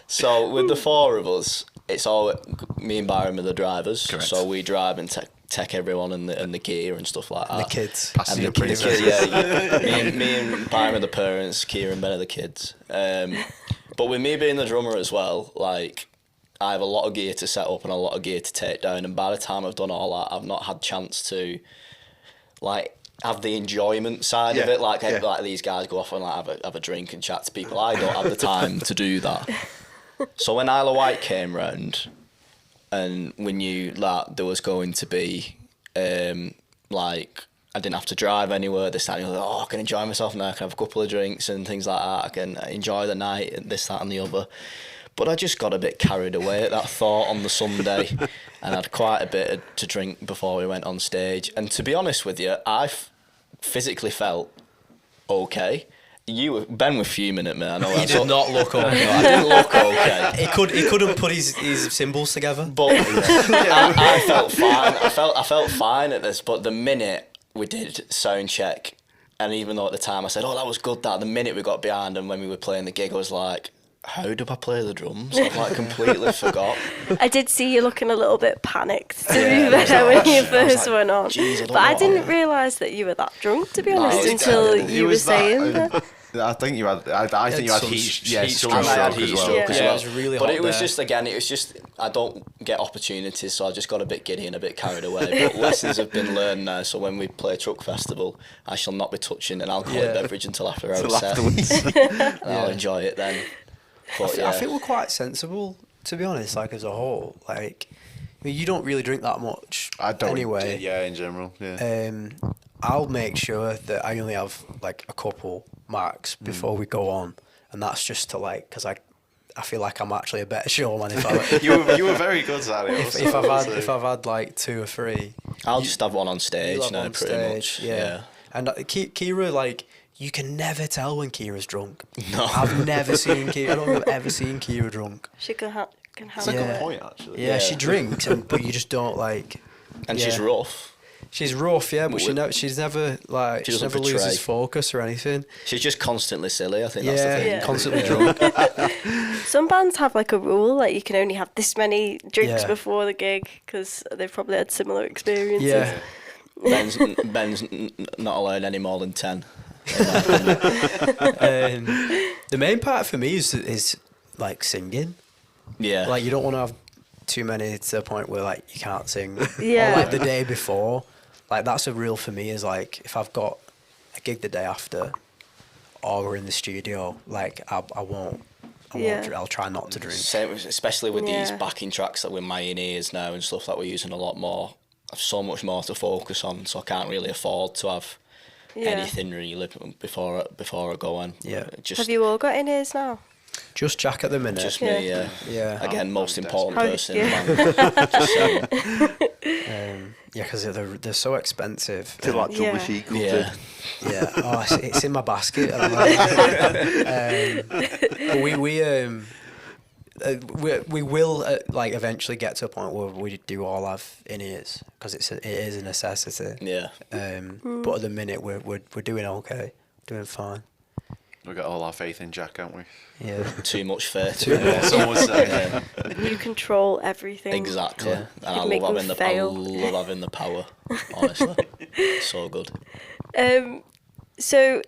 Speaker 3: So, with the 4 of us, it's all me and Byron are the drivers.
Speaker 4: Correct.
Speaker 3: So, we drive and take everyone and the gear and stuff like that.
Speaker 5: The kids.
Speaker 4: Passing
Speaker 3: And
Speaker 4: your
Speaker 3: the
Speaker 4: princess.
Speaker 3: kids, yeah. me and Byron are the parents, Kieran and Ben are the kids. But with me being the drummer as well, like, I have a lot of gear to set up and a lot of gear to take down. And by the time I've done all that, I've not had chance to, like, have the enjoyment side of
Speaker 2: Yeah,
Speaker 3: it. Like,
Speaker 2: yeah.
Speaker 3: like these guys go off and like have a drink and chat to people. I don't have the time to do that. So when Isle of Wight came round, and we knew that there was going to be, like, I didn't have to drive anywhere this time. Like, I can enjoy myself now. I can have a couple of drinks and things like that. I can enjoy the night and this, that and the other. But I just got a bit carried away at that thought on the Sunday and had quite a bit to drink before we went on stage. And to be honest with you, I physically felt okay. Ben was fuming at me. I know.
Speaker 5: He did not look
Speaker 3: I
Speaker 5: okay.
Speaker 3: didn't look okay.
Speaker 5: He couldn't put his symbols together.
Speaker 3: But I felt fine. I felt fine at this. But the minute we did sound check, and even though at the time I said, "Oh, that was good," the minute we got behind and when we were playing the gig, I was like, "How do I play the drums?" I've like completely forgot.
Speaker 1: I did see you looking a little bit panicked, to
Speaker 3: Yeah,
Speaker 1: be
Speaker 3: I was
Speaker 1: fair,
Speaker 3: like,
Speaker 1: when you
Speaker 3: I was
Speaker 1: first
Speaker 3: like,
Speaker 1: went on.
Speaker 3: "Jeez, I don't
Speaker 1: But I
Speaker 3: know
Speaker 1: didn't
Speaker 3: what
Speaker 1: realise that you were that drunk, to be honest,
Speaker 3: it's
Speaker 1: until
Speaker 3: definitely-
Speaker 1: you were saying
Speaker 4: that.
Speaker 1: that.
Speaker 4: I think you had. I think you had heat
Speaker 3: And
Speaker 4: stroke
Speaker 3: I had
Speaker 4: as
Speaker 3: heat
Speaker 4: well.
Speaker 3: stroke as
Speaker 1: Yeah.
Speaker 3: well.
Speaker 5: It was really
Speaker 3: but
Speaker 5: hot
Speaker 3: it was
Speaker 5: there.
Speaker 3: just, again, it was just, I don't get opportunities, so I just got a bit giddy and a bit carried away. But lessons have been learned now, so when we play Truck Festival, I shall not be touching an alcoholic beverage until after our set. And I'll enjoy it then. But
Speaker 5: I think we're quite sensible, to be honest, like as a whole. Like, I mean, you don't really drink that much
Speaker 4: I don't.
Speaker 5: anyway.
Speaker 4: Yeah, in general. Yeah.
Speaker 5: I'll make sure that I only have like a couple max before we go on, and that's just to like, because I feel like I'm actually a better showman if I
Speaker 4: You were very good, Sally.
Speaker 5: if I've had like 2 or 3.
Speaker 3: I'll just have one on stage
Speaker 5: You'll have
Speaker 3: now,
Speaker 5: on
Speaker 3: pretty
Speaker 5: stage,
Speaker 3: much.
Speaker 5: yeah. And Kira, like, you can never tell when Kira's drunk.
Speaker 3: No.
Speaker 5: I've never seen Kira. I don't think I've ever seen Kira drunk.
Speaker 1: She can have
Speaker 4: That's a good point, actually.
Speaker 5: Yeah, she drinks, but you just don't like.
Speaker 3: And
Speaker 5: Yeah.
Speaker 3: she's rough.
Speaker 5: She's rough, yeah, but
Speaker 3: We-
Speaker 5: she's never like
Speaker 3: She
Speaker 5: she
Speaker 3: doesn't
Speaker 5: never loses
Speaker 3: betray.
Speaker 5: focus or anything.
Speaker 3: She's just constantly silly. I think that's the
Speaker 5: Yeah,
Speaker 3: thing.
Speaker 1: Yeah.
Speaker 5: constantly drunk.
Speaker 1: Some bands have like a rule, like you can only have this many drinks
Speaker 5: Yeah.
Speaker 1: before the gig because they've probably had similar experiences.
Speaker 5: Yeah.
Speaker 3: Ben's not allowed any more than 10.
Speaker 5: The main part for me is like singing.
Speaker 3: Yeah.
Speaker 5: Like you don't want to have too many to the point where like you can't sing.
Speaker 1: Yeah.
Speaker 5: Or like the day before. Like that's a rule for me is like if I've got a gig the day after or we're in the studio, like I'll try not to drink.
Speaker 3: Same, especially with these
Speaker 1: Yeah.
Speaker 3: backing tracks that we're my in ears now and stuff that we're using a lot more. I've so much more to focus on, so I can't really afford to have
Speaker 1: Yeah.
Speaker 3: anything really before I go on.
Speaker 5: Yeah.
Speaker 3: Just
Speaker 1: Have you all got in ears now?
Speaker 5: Just Jack at the minute.
Speaker 3: just
Speaker 1: Yeah.
Speaker 3: me. Yeah.
Speaker 5: Yeah.
Speaker 3: Again, most
Speaker 4: I'm
Speaker 3: important
Speaker 1: How-
Speaker 3: person.
Speaker 1: yeah.
Speaker 3: in the band. Just saying.
Speaker 5: Yeah, because they're so expensive.
Speaker 2: To like drum
Speaker 1: Yeah.
Speaker 2: machine comes
Speaker 3: Yeah.
Speaker 5: Yeah. Oh, it's in my basket. And I'm like, but we will like eventually get to a point where we do all have in ears because it is a necessity.
Speaker 3: Yeah.
Speaker 5: But at the minute we're doing okay, doing fine.
Speaker 4: We've got all our faith in Jack, haven't we?
Speaker 5: Yeah.
Speaker 3: Too much faith.
Speaker 4: Yeah, someone would say.
Speaker 3: Yeah.
Speaker 1: You control everything.
Speaker 3: Exactly.
Speaker 5: Yeah.
Speaker 3: And I
Speaker 1: Make
Speaker 3: love
Speaker 1: them
Speaker 3: having I
Speaker 1: fail.
Speaker 3: love having the power. Honestly, so good.
Speaker 1: So,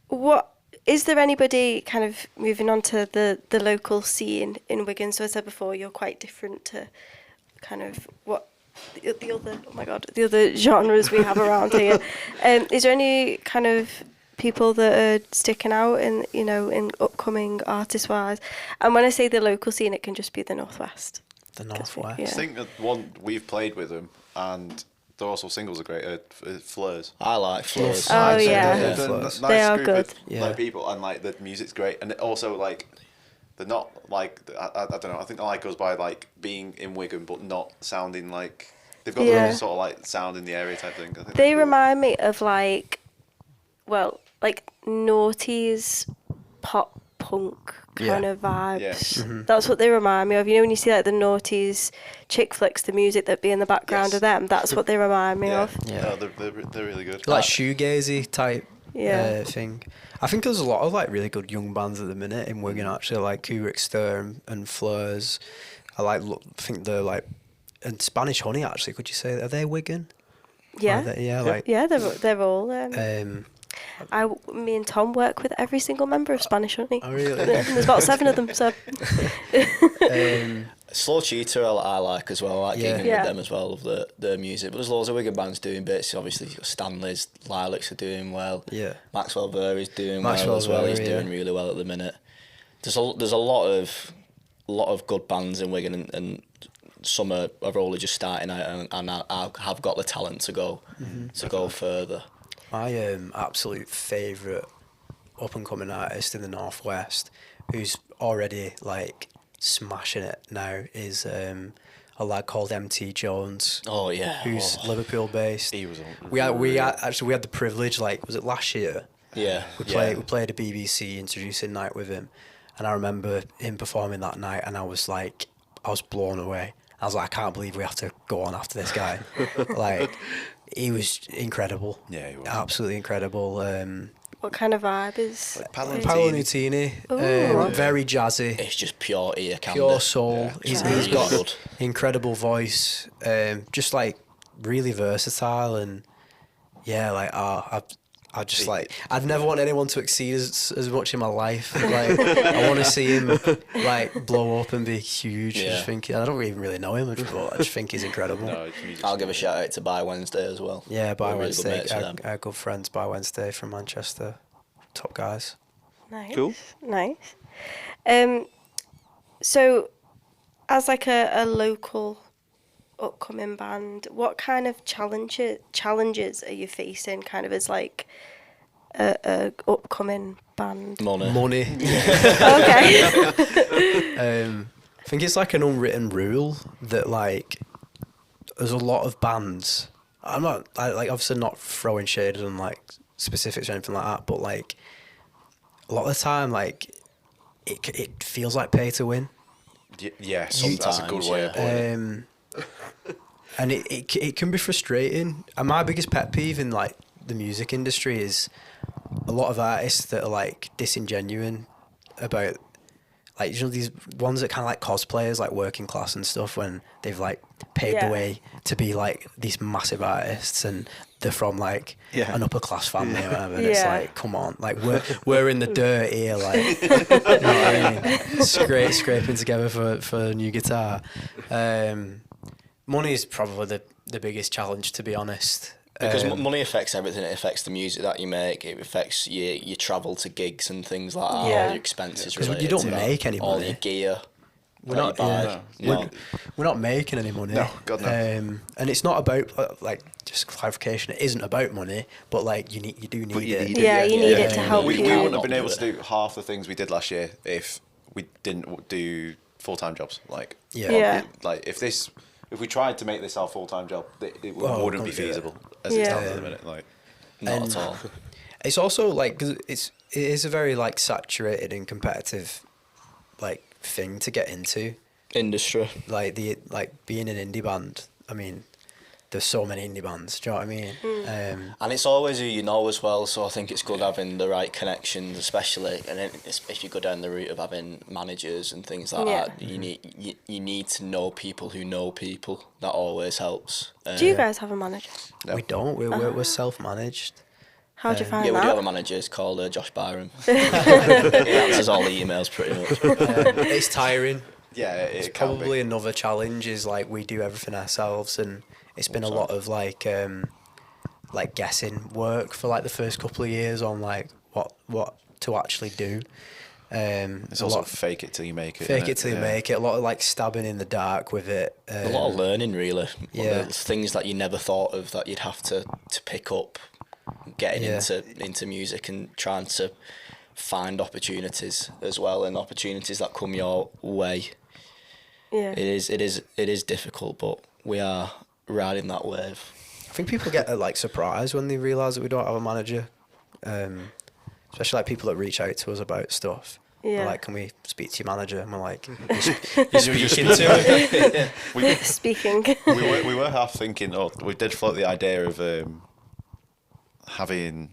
Speaker 1: what is there anybody kind of moving on to the local scene in Wigan? So I said before, you're quite different to kind of what the other the other genres we have around here. Is there any kind of people that are sticking out in upcoming artist wise? And when I say the local scene, it can just be the Northwest.
Speaker 5: The Northwest.
Speaker 1: Yeah.
Speaker 4: I think the one we've played with them, and they're also singles are great. Fleurs.
Speaker 3: I like flows.
Speaker 1: Oh, yeah.
Speaker 4: They're a
Speaker 5: Fleurs.
Speaker 4: nice
Speaker 1: They are
Speaker 4: group
Speaker 1: good.
Speaker 4: of
Speaker 5: Yeah.
Speaker 4: like, people, and like the music's great, and also like they're not like I don't know. I think they like us by like being in Wigan, but not sounding like they've got their
Speaker 1: Yeah.
Speaker 4: own sort of like sound in the area type thing. I think
Speaker 1: They
Speaker 4: that's cool.
Speaker 1: remind me of like noughties pop punk kind
Speaker 5: Yeah.
Speaker 1: of vibes.
Speaker 4: Yeah.
Speaker 1: That's what they remind me of. You know, when you see like the noughties chick flicks, the music that be in the background
Speaker 4: Yes.
Speaker 1: of them, that's what they remind me
Speaker 4: Yeah,
Speaker 1: of.
Speaker 5: Yeah.
Speaker 4: No, they're really good.
Speaker 5: Like shoegazy type
Speaker 1: Yeah.
Speaker 5: thing. I think there's a lot of like really good young bands at the minute in Wigan actually, like Kubrick Sturm and Fleurs. I think they're like, and Spanish Honey actually. Could you say are they Wigan?
Speaker 1: Yeah.
Speaker 5: Are they- yeah, like
Speaker 1: Yeah, they're all. Me and Tom work with every single member of Spanish Honey.
Speaker 5: Oh, really?
Speaker 1: There's about 7 of them. So
Speaker 3: Slow Cheetah I like as well. I like
Speaker 5: Yeah.
Speaker 3: gigging
Speaker 1: Yeah.
Speaker 3: with them as well. Of the music, but there's loads of Wigan bands doing bits. Obviously, Stanley's, Lilacs are doing well.
Speaker 5: Yeah.
Speaker 3: Maxwell Verey's doing
Speaker 5: Maxwell
Speaker 3: well as well. He's
Speaker 5: Verey,
Speaker 3: doing
Speaker 5: yeah.
Speaker 3: really well at the minute. There's a lot of good bands in Wigan, and some are only just starting out, and I have got the talent to go further.
Speaker 5: My absolute favourite up and coming artist in the Northwest, who's already like smashing it now, is a lad called MT Jones.
Speaker 3: Oh yeah,
Speaker 5: Who's
Speaker 3: oh.
Speaker 5: Liverpool based.
Speaker 4: He was.
Speaker 5: We had the privilege, like, was it last year?
Speaker 3: Yeah.
Speaker 5: We played a BBC introducing night with him, and I remember him performing that night, and I was blown away. I was like, I can't believe we have to go on after this guy. Like, he was incredible.
Speaker 4: Yeah, he was.
Speaker 5: Absolutely incredible.
Speaker 1: what kind of vibe is?
Speaker 4: Paolo
Speaker 5: Paolo
Speaker 4: Nutini.
Speaker 5: Nutini,
Speaker 1: Ooh.
Speaker 5: very jazzy,
Speaker 3: It's just pure ear candy.
Speaker 5: pure soul.
Speaker 4: Yeah.
Speaker 5: He's
Speaker 3: Really
Speaker 5: got
Speaker 3: good.
Speaker 5: incredible voice, just like really versatile, and yeah, like I just like I'd never want anyone to exceed as much in my life. Like I want to see him like blow up and be huge. I
Speaker 3: Yeah.
Speaker 5: just think I don't even really know him much, but I just think he's incredible.
Speaker 4: No, his music's
Speaker 3: I'll give a
Speaker 4: great.
Speaker 3: shout out to By Wednesday as well.
Speaker 5: Yeah, by
Speaker 3: We're really good
Speaker 5: Wednesday,
Speaker 3: mates with them.
Speaker 5: our good friends by Wednesday from Manchester, top guys.
Speaker 1: Nice.
Speaker 2: Cool.
Speaker 1: Nice. So, as like a local upcoming band, what kind of challenges are you facing kind of as like a upcoming band?
Speaker 3: Money.
Speaker 1: Okay.
Speaker 5: I think it's like an unwritten rule that like there's a lot of bands. Like obviously not throwing shade on like specifics or anything like that, but like a lot of the time like it feels like pay to win.
Speaker 4: Yes, that's a good
Speaker 3: Sometimes,
Speaker 4: way
Speaker 3: yeah.
Speaker 4: of putting it.
Speaker 5: And it can be frustrating. And my biggest pet peeve in like the music industry is a lot of artists that are like disingenuous about, like, you know, these ones that kind of like cosplayers, like working class and stuff, when they've like paved the way to be like these massive artists, and they're from like an upper class family or whatever. And it's like, come on, like we're in the dirt here, like, you know what I mean? Scraping together for a new guitar. Money is probably the biggest challenge, to be honest.
Speaker 3: Because money affects everything. It affects the music that you make. It affects your travel to gigs and things like that. All your expenses related.
Speaker 5: You don't
Speaker 3: to
Speaker 5: make any money.
Speaker 3: all your gear.
Speaker 5: We're not. We're not making any money.
Speaker 4: No, God no.
Speaker 5: And it's not about like, just clarification. It isn't about money, but like you do need it.
Speaker 1: You need it to help
Speaker 4: We
Speaker 1: you.
Speaker 4: wouldn't have been able to do half the things we did last year if we didn't do full-time jobs. Like, like if we tried to make this our full-time job, it wouldn't be feasible as it stands at the minute. Like,
Speaker 3: not at all.
Speaker 5: It's also like, 'cause it is a very like saturated and competitive like thing to get into.
Speaker 3: Industry.
Speaker 5: Like being an indie band. I mean, there's so many indie bands. Do you know what I mean?
Speaker 3: And it's always who you know as well. So I think it's good having the right connections, especially, and then if you go down the route of having managers and things like that, you need to know people who know people. That always helps.
Speaker 1: Do you guys have a manager?
Speaker 5: No. We don't. We're self-managed.
Speaker 1: How do you find
Speaker 3: that? Yeah, we do have a manager. It's called Josh Byram. He answers all the emails pretty much.
Speaker 5: It's tiring.
Speaker 4: Yeah,
Speaker 5: it's probably another challenge. Is like we do everything ourselves, and it's been a lot of like guessing work for like the first couple of years on like what to actually do.
Speaker 4: It's also fake it till you make it.
Speaker 5: Fake it till you make it. A lot of like stabbing in the dark with it.
Speaker 3: A lot of learning, really. Yeah, things that you never thought of that you'd have to pick up, getting into music and trying to find opportunities as well, and opportunities that come your way. Yeah, it is difficult, but we are riding that wave.
Speaker 5: I think people get like surprised when they realise that we don't have a manager, especially like people that reach out to us about stuff. Yeah. They're like, can we speak to your manager? And we're like, you're speaking to him.
Speaker 1: Speaking.
Speaker 4: We were half thinking, we did float the idea of having,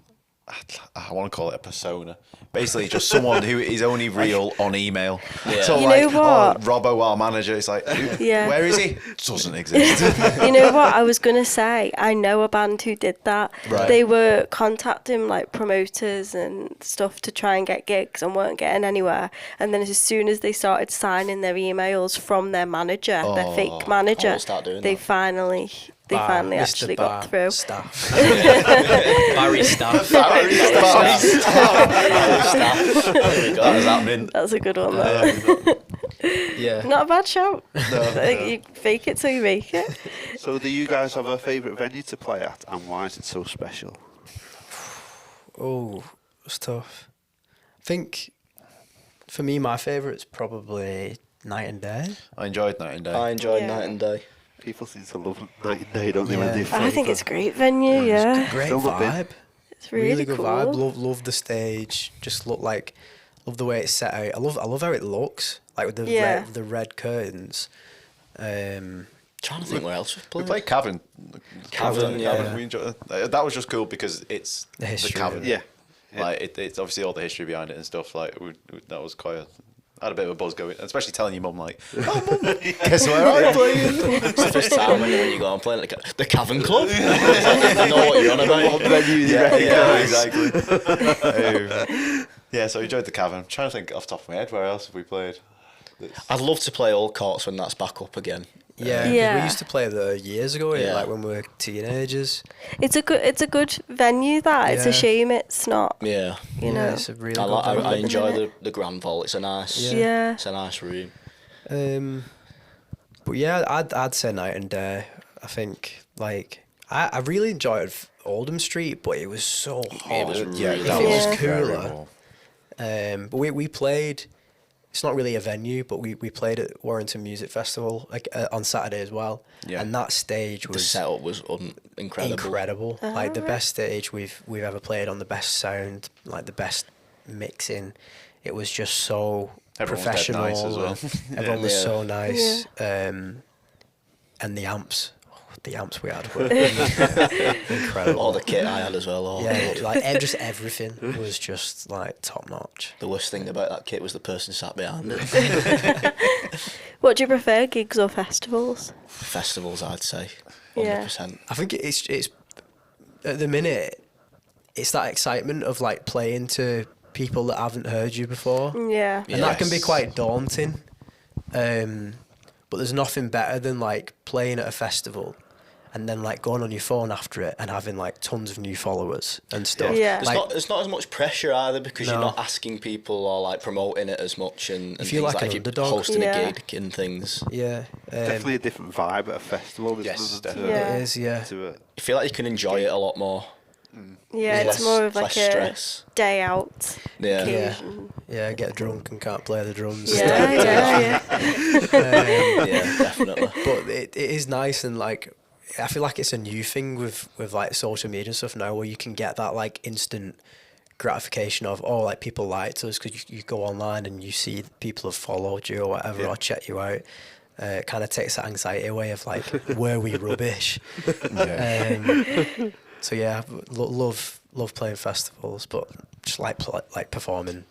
Speaker 4: I want to call it a persona. Basically, just someone who is only real on email. Yeah. So,
Speaker 1: you
Speaker 4: like,
Speaker 1: know what?
Speaker 4: Robbo, our manager, is like, where is he? Doesn't exist.
Speaker 1: You know what? I was going to say, I know a band who did that. Right. They were contacting, like, promoters and stuff to try and get gigs and weren't getting anywhere. And then as soon as they started signing their emails from their manager, their fake manager, they finally actually got through.
Speaker 5: Staff. Barry Staff.
Speaker 4: That's happening.
Speaker 1: That's a good one, though.
Speaker 5: Yeah.
Speaker 1: Not a bad shout. No. You fake it till you make it.
Speaker 2: So do you guys have a favourite venue to play at, and why is it so special?
Speaker 5: Oh, it's tough. I think, for me, my favourite's probably Night and Day.
Speaker 4: I enjoyed Night and Day.
Speaker 3: Night and Day.
Speaker 2: People seem to love Night and Day, don't they? When they
Speaker 1: I think it's a great venue,
Speaker 5: It's a great vibe.
Speaker 1: It's really
Speaker 5: good
Speaker 1: cool.
Speaker 5: vibe. Love the stage. Just love the way it's set out. I love how it looks, like with the red curtains.
Speaker 3: Trying to think where else we've played.
Speaker 4: We played Cavern.
Speaker 3: Yeah.
Speaker 4: We enjoyed it. That was just cool because it's
Speaker 5: the history.
Speaker 4: The Cavern.
Speaker 2: Yeah.
Speaker 4: Like it's obviously all the history behind it and stuff. Like that was quite. I had a bit of a buzz going, especially telling your mum, like, "Oh, mum, guess where I'm playing."
Speaker 3: It's the first time when you go and play at the Cavern Club. I know what you're on about.
Speaker 4: Exactly. So I enjoyed the Cavern. I'm trying to think off the top of my head, where else have we played?
Speaker 3: I'd love to play Old Courts when that's back up again.
Speaker 5: Yeah. We used to play there years ago, like when we were teenagers.
Speaker 1: It's a good venue. It's a shame it's not.
Speaker 3: Yeah.
Speaker 1: You know.
Speaker 5: It's a really
Speaker 3: I enjoy the Grand Vault. It's a nice.
Speaker 1: Yeah.
Speaker 3: It's a nice room.
Speaker 5: But yeah, I'd say Night and Day. I think like I really enjoyed Oldham Street, but it was so hot.
Speaker 3: It was really
Speaker 5: that was cooler. But we played. It's not really a venue, but we played at Warrington Music Festival on Saturday as well. Yeah. And that stage was...
Speaker 3: The setup was incredible.
Speaker 5: Like the best stage we've ever played on, the best sound, like the best mixing. It was just so professional.
Speaker 4: Nice as well.
Speaker 5: Everyone was so nice. And the amps, the amps we had were incredible.
Speaker 3: All the kit I had as well. Oh,
Speaker 5: Yeah,
Speaker 3: God.
Speaker 5: like just everything was just like top notch.
Speaker 3: The worst thing about that kit was the person sat behind it.
Speaker 1: What do you prefer, gigs or festivals?
Speaker 3: Festivals, I'd say.
Speaker 1: Yeah.
Speaker 3: 100%.
Speaker 5: I think it's at the minute, it's that excitement of like playing to people that haven't heard you before.
Speaker 1: Yeah.
Speaker 5: And that can be
Speaker 3: Yes.
Speaker 5: quite daunting. But there's nothing better than like playing at a festival and then like going on your phone after it and having like tons of new followers and stuff.
Speaker 1: Yeah.
Speaker 3: There's not as much pressure either because
Speaker 5: No.
Speaker 3: you're not asking people or like promoting it as much and
Speaker 5: You feel
Speaker 3: things
Speaker 5: like an
Speaker 3: if
Speaker 5: underdog.
Speaker 3: you're hosting
Speaker 1: Yeah.
Speaker 3: a gig and things.
Speaker 5: Yeah.
Speaker 2: Definitely a different vibe at a festival. Isn't
Speaker 4: Yes,
Speaker 2: there,
Speaker 4: definitely.
Speaker 1: Yeah.
Speaker 5: It is, yeah.
Speaker 2: To it.
Speaker 3: You feel like you can enjoy it a lot more.
Speaker 1: Yeah,
Speaker 3: There's
Speaker 1: it's more of like
Speaker 3: less
Speaker 1: a
Speaker 3: stress.
Speaker 1: day out
Speaker 3: Yeah.
Speaker 5: Yeah.
Speaker 1: occasion.
Speaker 5: Yeah, get drunk and can't play the drums.
Speaker 1: Yeah, yeah, yeah.
Speaker 3: Yeah, definitely.
Speaker 5: But it is nice, and like I feel like it's a new thing with like social media and stuff now, where you can get that like instant gratification of, oh, like people liked us, because you go online and you see people have followed you or whatever, or check you out. It kind of takes that anxiety away of like, were we rubbish? So yeah, love playing festivals, but just like performing,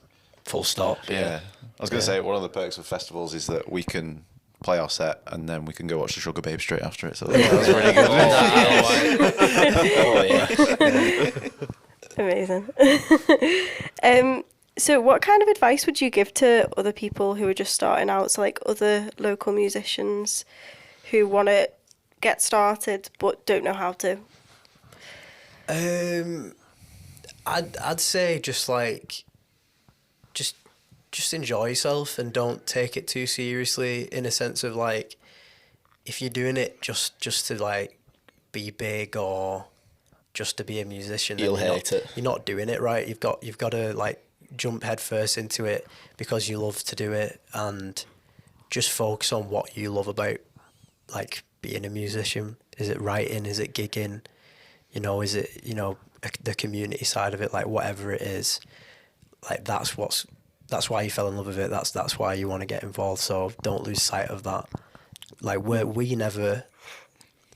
Speaker 5: full stop.
Speaker 4: Yeah. I was going to say, one of the perks of festivals is that we can play our set and then we can go watch the Sugar Babe straight after it. So that's really good.
Speaker 3: Oh, yeah.
Speaker 1: Amazing. So what kind of advice would you give to other people who are just starting out, so like other local musicians who want to get started but don't know how to?
Speaker 5: I'd say just enjoy yourself and don't take it too seriously, in a sense of like, if you're doing it just to like be big or just to be a musician, then
Speaker 3: You'll hate it.
Speaker 5: You're not doing it right. You've got to like jump head first into it because you love to do it, and just focus on what you love about like being a musician. Is it writing? Is it gigging? Is it, the community side of it, like whatever it is, like that's why you fell in love with it. That's why you want to get involved. So don't lose sight of that. Like we never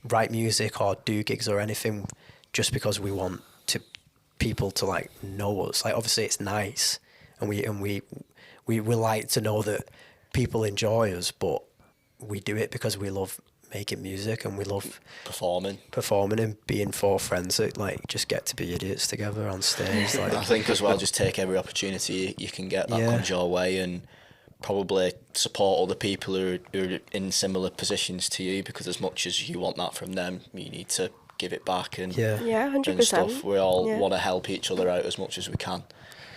Speaker 5: write music or do gigs or anything just because we want people to like know us. Like obviously it's nice, and we like to know that people enjoy us, but we do it because we love making music and we love performing and being four friends that like just get to be idiots together on stage. Like
Speaker 3: I think as well, just take every opportunity you can get that comes your way, and probably support other people who are in similar positions to you, because as much as you want that from them, you need to give it back and
Speaker 1: 100%.
Speaker 3: and stuff. We all want to help each other out as much as we can.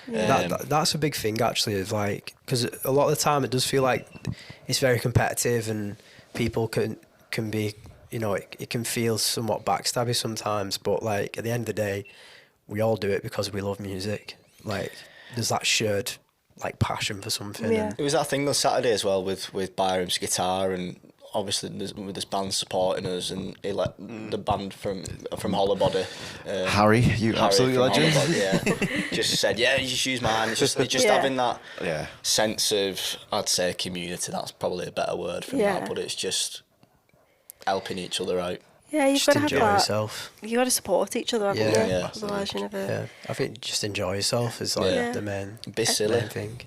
Speaker 5: That's a big thing actually, of like, because a lot of the time it does feel like it's very competitive and people can be, it can feel somewhat backstabby sometimes, but like at the end of the day, we all do it because we love music. Like there's that shared like passion for something.
Speaker 1: Yeah.
Speaker 3: It was that thing on Saturday as well with Byram's guitar, and obviously there's band supporting us, and he let the band from Hollabody,
Speaker 4: Harry, you absolutely
Speaker 3: from
Speaker 4: legend.
Speaker 3: Hollabody, yeah, just said, you just use mine. It's just having that sense of, I'd say, community. That's probably a better word for that, but it's just helping each other out.
Speaker 1: Yeah, you've
Speaker 5: Just
Speaker 1: got to have
Speaker 5: enjoy
Speaker 1: that.
Speaker 5: yourself.
Speaker 1: You got to support each other, haven't you?
Speaker 3: Yeah.
Speaker 1: Otherwise, you never.
Speaker 5: Yeah, I think just enjoy yourself is like the main
Speaker 3: Silly.
Speaker 5: thing.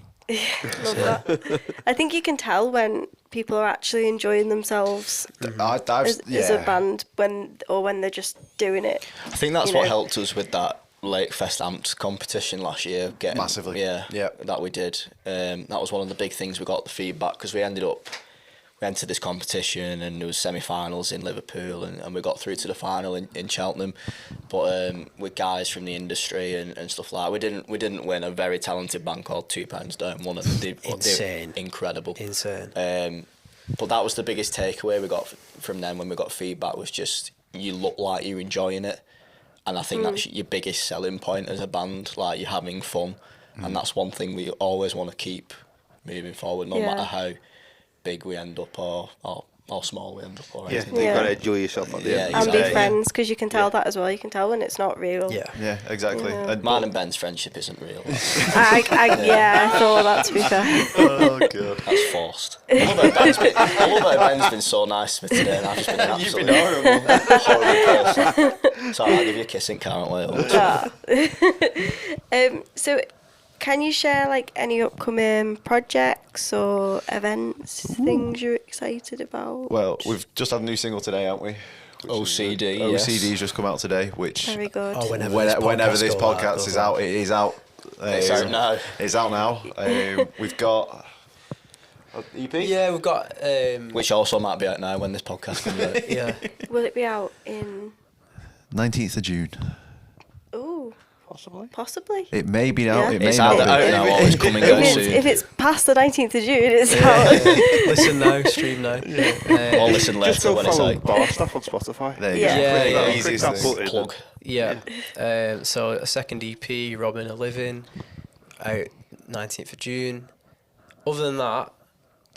Speaker 1: Love that. I think you can tell when people are actually enjoying themselves as a band when they're just doing it.
Speaker 3: I think that's what helped us with that Lake Fest Amps competition last year.
Speaker 4: Massively.
Speaker 3: That we did. That was one of the big things we got the feedback, because we entered this competition and there was semi-finals in Liverpool, and we got through to the final in Cheltenham, but with guys from the industry and stuff like that. We didn't win. A very talented band called Two Pounds Down won it.
Speaker 5: Insane.
Speaker 3: Incredible.
Speaker 5: Insane.
Speaker 3: But that was the biggest takeaway we got from them when we got feedback, was just, you look like you're enjoying it, and I think that's your biggest selling point as a band, like you're having fun, and that's one thing we always want to keep moving forward, no matter how big we end up or or small we end up or
Speaker 2: Yeah,
Speaker 3: anything.
Speaker 2: you've
Speaker 1: Yeah.
Speaker 2: got to enjoy yourself at the
Speaker 3: Yeah,
Speaker 2: end.
Speaker 1: And be
Speaker 3: exactly.
Speaker 1: friends, because you can tell that as well. You can tell when it's not real.
Speaker 5: Yeah.
Speaker 4: Yeah, exactly.
Speaker 1: Yeah.
Speaker 4: And,
Speaker 3: Mine and Ben's friendship isn't real.
Speaker 1: Yeah, I thought that, to be fair.
Speaker 4: oh god.
Speaker 3: That's forced. I love how Ben's been so nice to me today, and I've just been an
Speaker 4: You've
Speaker 3: absolute
Speaker 4: been
Speaker 3: horrible person. So I'll give you a kiss and can't wait.
Speaker 1: So, can you share like any upcoming projects or events, things you're excited about?
Speaker 4: Well, we've just had a new single today, haven't we?
Speaker 3: OCD, yes.
Speaker 4: OCD's just come out today, which
Speaker 1: Very good.
Speaker 5: Oh,
Speaker 4: whenever this podcast is out, it is out.
Speaker 3: It's out now.
Speaker 4: It's out now. We've got EP.
Speaker 5: Yeah, we've got.
Speaker 3: Which also might be out now when this podcast comes out.
Speaker 5: Yeah.
Speaker 1: Will it be out in?
Speaker 4: 19th of June.
Speaker 1: Ooh,
Speaker 2: Possibly.
Speaker 1: possibly.
Speaker 4: It may be out.
Speaker 1: Yeah.
Speaker 4: It may
Speaker 3: It's
Speaker 4: not
Speaker 3: either
Speaker 4: be.
Speaker 3: out now or it's coming out soon.
Speaker 1: If it's past the 19th of June, it's out.
Speaker 5: Listen now, stream now.
Speaker 3: Or listen
Speaker 2: Just
Speaker 3: later
Speaker 2: go
Speaker 3: when it's
Speaker 2: follow
Speaker 3: out.
Speaker 2: Barstaff on Spotify.
Speaker 4: There you
Speaker 1: Yeah.
Speaker 4: go.
Speaker 5: Yeah,
Speaker 4: Click
Speaker 5: yeah.
Speaker 4: that. Easiest
Speaker 2: Click that
Speaker 4: thing.
Speaker 2: button.
Speaker 3: Plug.
Speaker 5: Yeah. So a second EP, Robbing a Living, out 19th of June. Other than that,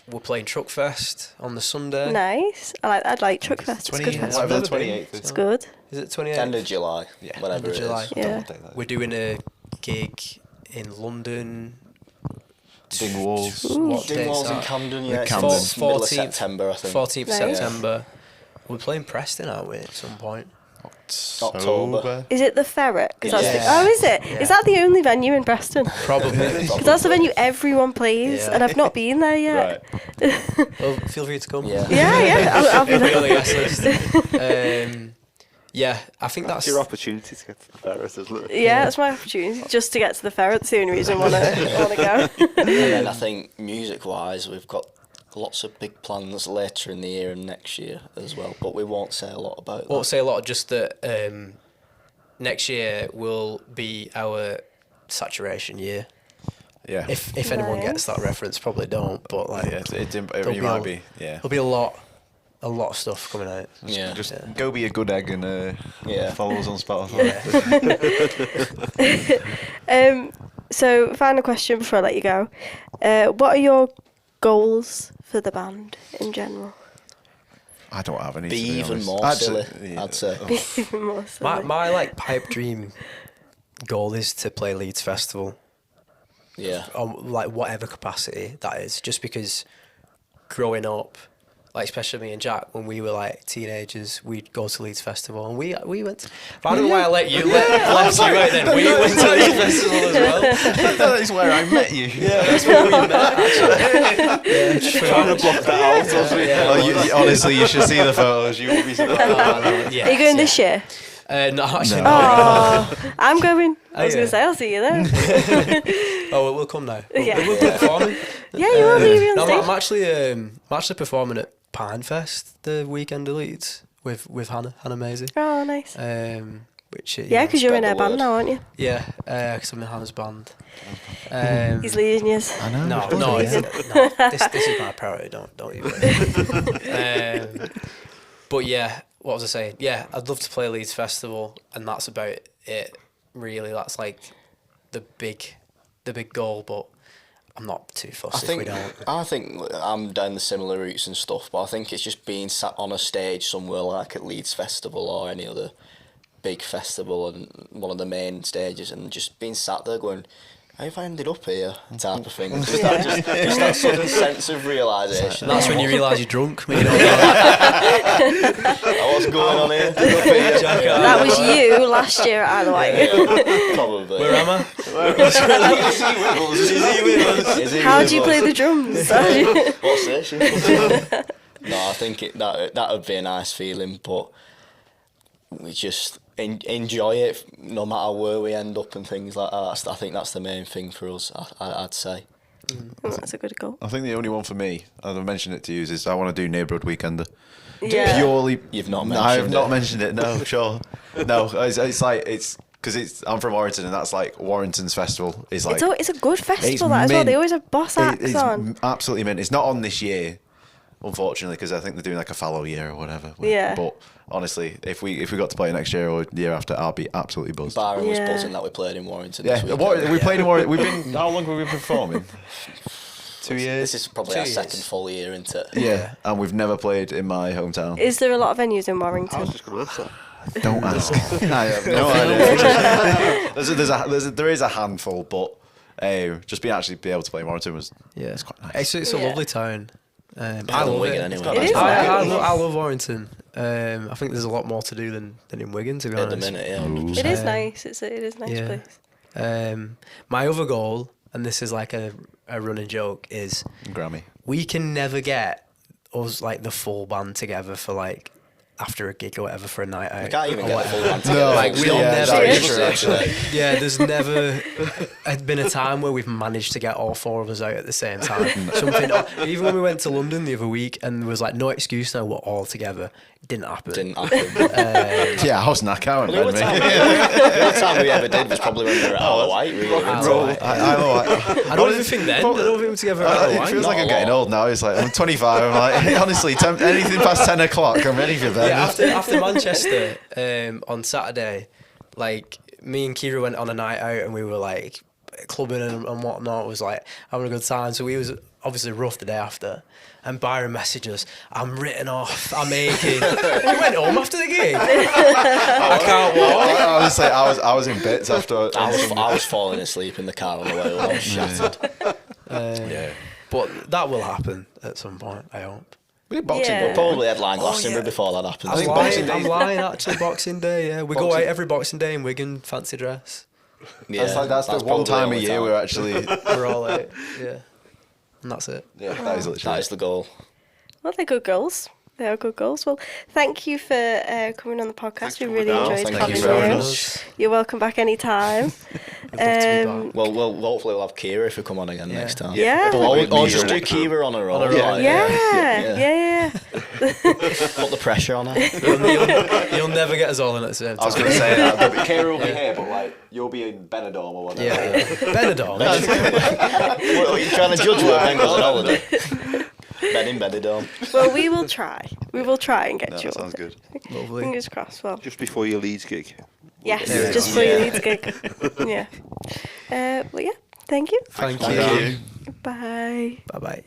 Speaker 5: we're playing Truckfest on the Sunday.
Speaker 1: Nice. I'd like Truckfest. It's a good festival.
Speaker 4: Whatever the 28th
Speaker 1: It's
Speaker 4: is.
Speaker 1: good.
Speaker 5: Is it 28th?
Speaker 3: End of July.
Speaker 4: Yeah.
Speaker 3: Whatever
Speaker 5: End of
Speaker 3: it
Speaker 5: July.
Speaker 3: is.
Speaker 1: Yeah.
Speaker 5: We're doing a gig in London.
Speaker 4: Dingwalls.
Speaker 5: What date's
Speaker 3: Dingwall's in
Speaker 5: that?
Speaker 3: Camden, yeah.
Speaker 4: Camden.
Speaker 3: It's middle of September, I think.
Speaker 5: 14th
Speaker 1: Nice.
Speaker 5: September. We're playing Preston, aren't we, at some point?
Speaker 3: October.
Speaker 1: Is it the Ferret? 'Cause that's
Speaker 5: Yeah.
Speaker 1: oh, is it?
Speaker 5: Yeah.
Speaker 1: Is that the only venue in Preston?
Speaker 5: Probably.
Speaker 1: Because that's the venue everyone plays,
Speaker 5: Yeah.
Speaker 1: and I've not been there yet.
Speaker 4: Right.
Speaker 5: Well, feel free to come.
Speaker 3: Yeah.
Speaker 1: Yeah, I'll be
Speaker 5: It'll be on the
Speaker 1: there.
Speaker 5: guest list. Yeah, I think
Speaker 2: That's
Speaker 5: that's
Speaker 2: your opportunity to get to the Ferret, isn't it?
Speaker 1: Yeah, that's my opportunity just to get to the Ferret. That's the only reason I want to go.
Speaker 3: And then I think music-wise, we've got lots of big plans later in the year and next year as well, but we won't say a lot about that.
Speaker 5: won't say a lot. Just that next year will be our saturation year.
Speaker 4: Yeah.
Speaker 5: If anyone gets that reference, probably don't. But like,
Speaker 4: Yeah,
Speaker 5: there'll
Speaker 4: you
Speaker 5: be
Speaker 4: might
Speaker 5: a-
Speaker 4: be. Yeah.
Speaker 5: there'll be a lot of stuff coming out.
Speaker 3: Yeah.
Speaker 4: Just go be a good egg and
Speaker 3: Yeah.
Speaker 4: follow us on Spotify.
Speaker 1: So, final question before I let you go. What are your goals for the band in general?
Speaker 4: I don't have any.
Speaker 3: Be
Speaker 4: to be
Speaker 3: even
Speaker 4: honest.
Speaker 3: more
Speaker 4: Actually,
Speaker 3: silly,
Speaker 4: yeah.
Speaker 3: I'd say.
Speaker 1: Even more so.
Speaker 5: My like pipe dream goal is to play Leeds Festival
Speaker 3: Yeah.
Speaker 5: on like whatever capacity that is. Just because growing up, like especially me and Jack, when we were like teenagers, we'd go to Leeds Festival, and we went. To, but I don't know why I let you let you out then. We went to Leeds Festival as well.
Speaker 4: That is where I met you.
Speaker 5: Yeah, that's where we met. Actually. Yeah, just
Speaker 2: Trying to block that out, wasn't it?
Speaker 4: Oh, honestly, you should see the photos. You won't be surprised.
Speaker 5: yeah,
Speaker 1: Are you going this year?
Speaker 5: No, actually,
Speaker 4: No.
Speaker 5: not.
Speaker 1: Oh, I'm going. I was
Speaker 5: yeah.
Speaker 1: going to say, I'll see you there.
Speaker 5: Oh, we'll come now.
Speaker 1: Yeah.
Speaker 5: We'll be performing.
Speaker 1: Yeah, you will be on
Speaker 5: No,
Speaker 1: stage.
Speaker 5: I'm actually performing at Pinefest the weekend of Leeds with Hannah Maisie.
Speaker 1: Oh, nice.
Speaker 5: Which
Speaker 1: Yeah, because you're in
Speaker 3: spread
Speaker 1: her
Speaker 3: the
Speaker 1: band
Speaker 3: word.
Speaker 1: now, aren't you?
Speaker 5: yeah, because I'm in Hannah's band.
Speaker 1: He's leading you.
Speaker 4: I know.
Speaker 5: No,
Speaker 4: bloody
Speaker 5: no,
Speaker 4: hell.
Speaker 5: no. This is my priority. Don't you worry. But yeah, what was I saying? Yeah, I'd love to play Leeds Festival, and that's about it. Really, that's like the big goal. But I'm not too fussed if we don't.
Speaker 3: I think I'm down the similar routes and stuff, but I think it's just being sat on a stage somewhere like at Leeds Festival or any other big festival and one of the main stages, and just being sat there going, how have I ended up here? Type of thing. Just that sudden sense of realisation.
Speaker 5: That's when you realise you're drunk. When you don't
Speaker 3: What's going on here?
Speaker 1: That was you last year at Isleworth.
Speaker 3: Probably.
Speaker 5: Where am I?
Speaker 3: Is he
Speaker 1: How
Speaker 3: with
Speaker 1: do you
Speaker 3: us?
Speaker 1: play the drums?
Speaker 3: What station? No, I think that would be a nice feeling, but we just enjoy it no matter where we end up and things like that. I think that's the main thing for us, I'd say.
Speaker 1: That's a good goal.
Speaker 4: I think the only one for me, and I've mentioned it to you, is I want to do Neighbourhood Weekender.
Speaker 1: Yeah.
Speaker 4: Purely,
Speaker 3: You've not
Speaker 4: No, I have
Speaker 3: mentioned
Speaker 4: not
Speaker 3: it.
Speaker 4: mentioned it. No, sure. No, it's like because I'm from Warrington, and that's like Warrington's festival is like
Speaker 1: It's a good festival,
Speaker 4: it's
Speaker 1: that as well.
Speaker 4: mint.
Speaker 1: They always have boss acts
Speaker 4: it's
Speaker 1: on.
Speaker 4: absolutely mint. It's not on this year, unfortunately, because I think they're doing like a fallow year or whatever.
Speaker 1: Yeah.
Speaker 4: But honestly, if we got to play next year or the year after, I'll be absolutely buzzed.
Speaker 3: Byron was
Speaker 1: Yeah.
Speaker 3: buzzing that we played in Warrington
Speaker 4: Yeah,
Speaker 3: this weekend.
Speaker 4: we played in Warrington. We've been. How long have we been performing? 2 years.
Speaker 3: This is probably
Speaker 5: 2
Speaker 3: our
Speaker 5: years.
Speaker 3: second full year into it.
Speaker 4: Yeah, and we've never played in my hometown.
Speaker 1: Is there a lot of venues in
Speaker 2: I
Speaker 1: Warrington?
Speaker 2: was just going to ask that.
Speaker 4: Don't ask. I have no idea. There is a handful, but just being actually be able to play in Warrington was it's quite nice.
Speaker 5: It's a
Speaker 1: Yeah.
Speaker 5: lovely town. I
Speaker 3: than
Speaker 5: love
Speaker 3: Wigan
Speaker 5: it.
Speaker 3: anyway.
Speaker 1: It is nice.
Speaker 5: I love Warrington. I think there's a lot more to do than in Wigan, to be
Speaker 3: At the
Speaker 5: honest.
Speaker 3: minute, yeah. 100%.
Speaker 1: It is nice. It is a nice
Speaker 5: Yeah.
Speaker 1: place.
Speaker 5: My other goal, and this is like a running joke, is
Speaker 4: Grammy.
Speaker 5: we can never get us like the full band together for like after a gig or whatever for a night out.
Speaker 3: We can't even
Speaker 5: or
Speaker 3: get the full
Speaker 5: whatever.
Speaker 3: band together.
Speaker 4: No,
Speaker 5: Like, we'll never.
Speaker 4: that is
Speaker 1: Yeah.
Speaker 4: true, actually.
Speaker 5: Yeah, there's never been a time where we've managed to get all four of us out at the same time. Something, even when we went to London the other week and there was like no excuse now, we're all together. It didn't happen.
Speaker 3: Didn't happen.
Speaker 4: Yeah, I was knackered.
Speaker 3: The only time we ever did was probably when we were at Isle of Wight, really.
Speaker 5: I don't even think then. I don't think we were together at
Speaker 4: It
Speaker 5: all.
Speaker 4: feels like
Speaker 3: Not
Speaker 4: I'm
Speaker 3: a
Speaker 4: getting
Speaker 3: lot.
Speaker 4: old now. It's like I'm 25. I'm like, honestly, anything past 10 o'clock, I'm ready for bed.
Speaker 5: Yeah, after Manchester on Saturday, like me and Kira went on a night out and we were like clubbing and whatnot. It was like having a good time. So we was obviously rough the day after. And Byron messaged us, I'm written off, I'm aching. We went home after the gig. I can't walk.
Speaker 4: Honestly, I was in bits after.
Speaker 3: I was falling asleep in the car on the way home. I was shattered.
Speaker 4: Yeah.
Speaker 5: But that will happen at some point, I hope.
Speaker 4: We did Boxing
Speaker 1: Yeah.
Speaker 4: Day.
Speaker 3: Probably headline Glastonbury before that happens.
Speaker 4: I think Boxing
Speaker 5: I'm
Speaker 4: Day-
Speaker 5: lying, actually, Boxing Day, yeah. We go out every Boxing Day in Wigan, fancy dress.
Speaker 3: Yeah,
Speaker 4: That's the one
Speaker 3: probably
Speaker 4: time
Speaker 3: the
Speaker 4: a
Speaker 3: only
Speaker 4: year
Speaker 3: time.
Speaker 4: we're actually.
Speaker 5: We're all out, yeah. And that's it.
Speaker 4: Yeah, that is literally.
Speaker 3: That is the goal.
Speaker 1: Well, they're good goals. They are good goals. Well, thank you for coming on the podcast.
Speaker 2: Thanks
Speaker 1: We
Speaker 2: for
Speaker 1: really
Speaker 2: coming down.
Speaker 1: enjoyed
Speaker 3: Thank
Speaker 1: having
Speaker 3: you
Speaker 1: you.
Speaker 3: very
Speaker 5: much.
Speaker 1: You're welcome back anytime.
Speaker 5: I'd love to be back.
Speaker 3: Well, hopefully we'll have Kira if we come on again next time.
Speaker 1: Yeah.
Speaker 3: Or just do Kira on her own.
Speaker 4: Yeah.
Speaker 1: Yeah.
Speaker 3: Put the pressure on her.
Speaker 5: You'll never get us all in at the same time.
Speaker 4: I was going to say that. But Kira will be here, but like you'll be in Benidorm or whatever.
Speaker 5: Yeah. Benidorm.
Speaker 3: What are you trying to judge where Ben goes on holiday? Ben in Benidorm.
Speaker 1: Well, we will try. We will try and get
Speaker 4: No,
Speaker 1: you.
Speaker 4: that sounds good.
Speaker 5: Lovely.
Speaker 1: Fingers crossed. Well,
Speaker 2: Just before your Leeds gig.
Speaker 1: yes,
Speaker 5: Yeah.
Speaker 1: just for your Leeds gig. Yeah. Well, yeah. Thank you.
Speaker 5: Thank
Speaker 3: Thank
Speaker 5: you.
Speaker 3: you.
Speaker 1: Bye.
Speaker 5: Bye-bye.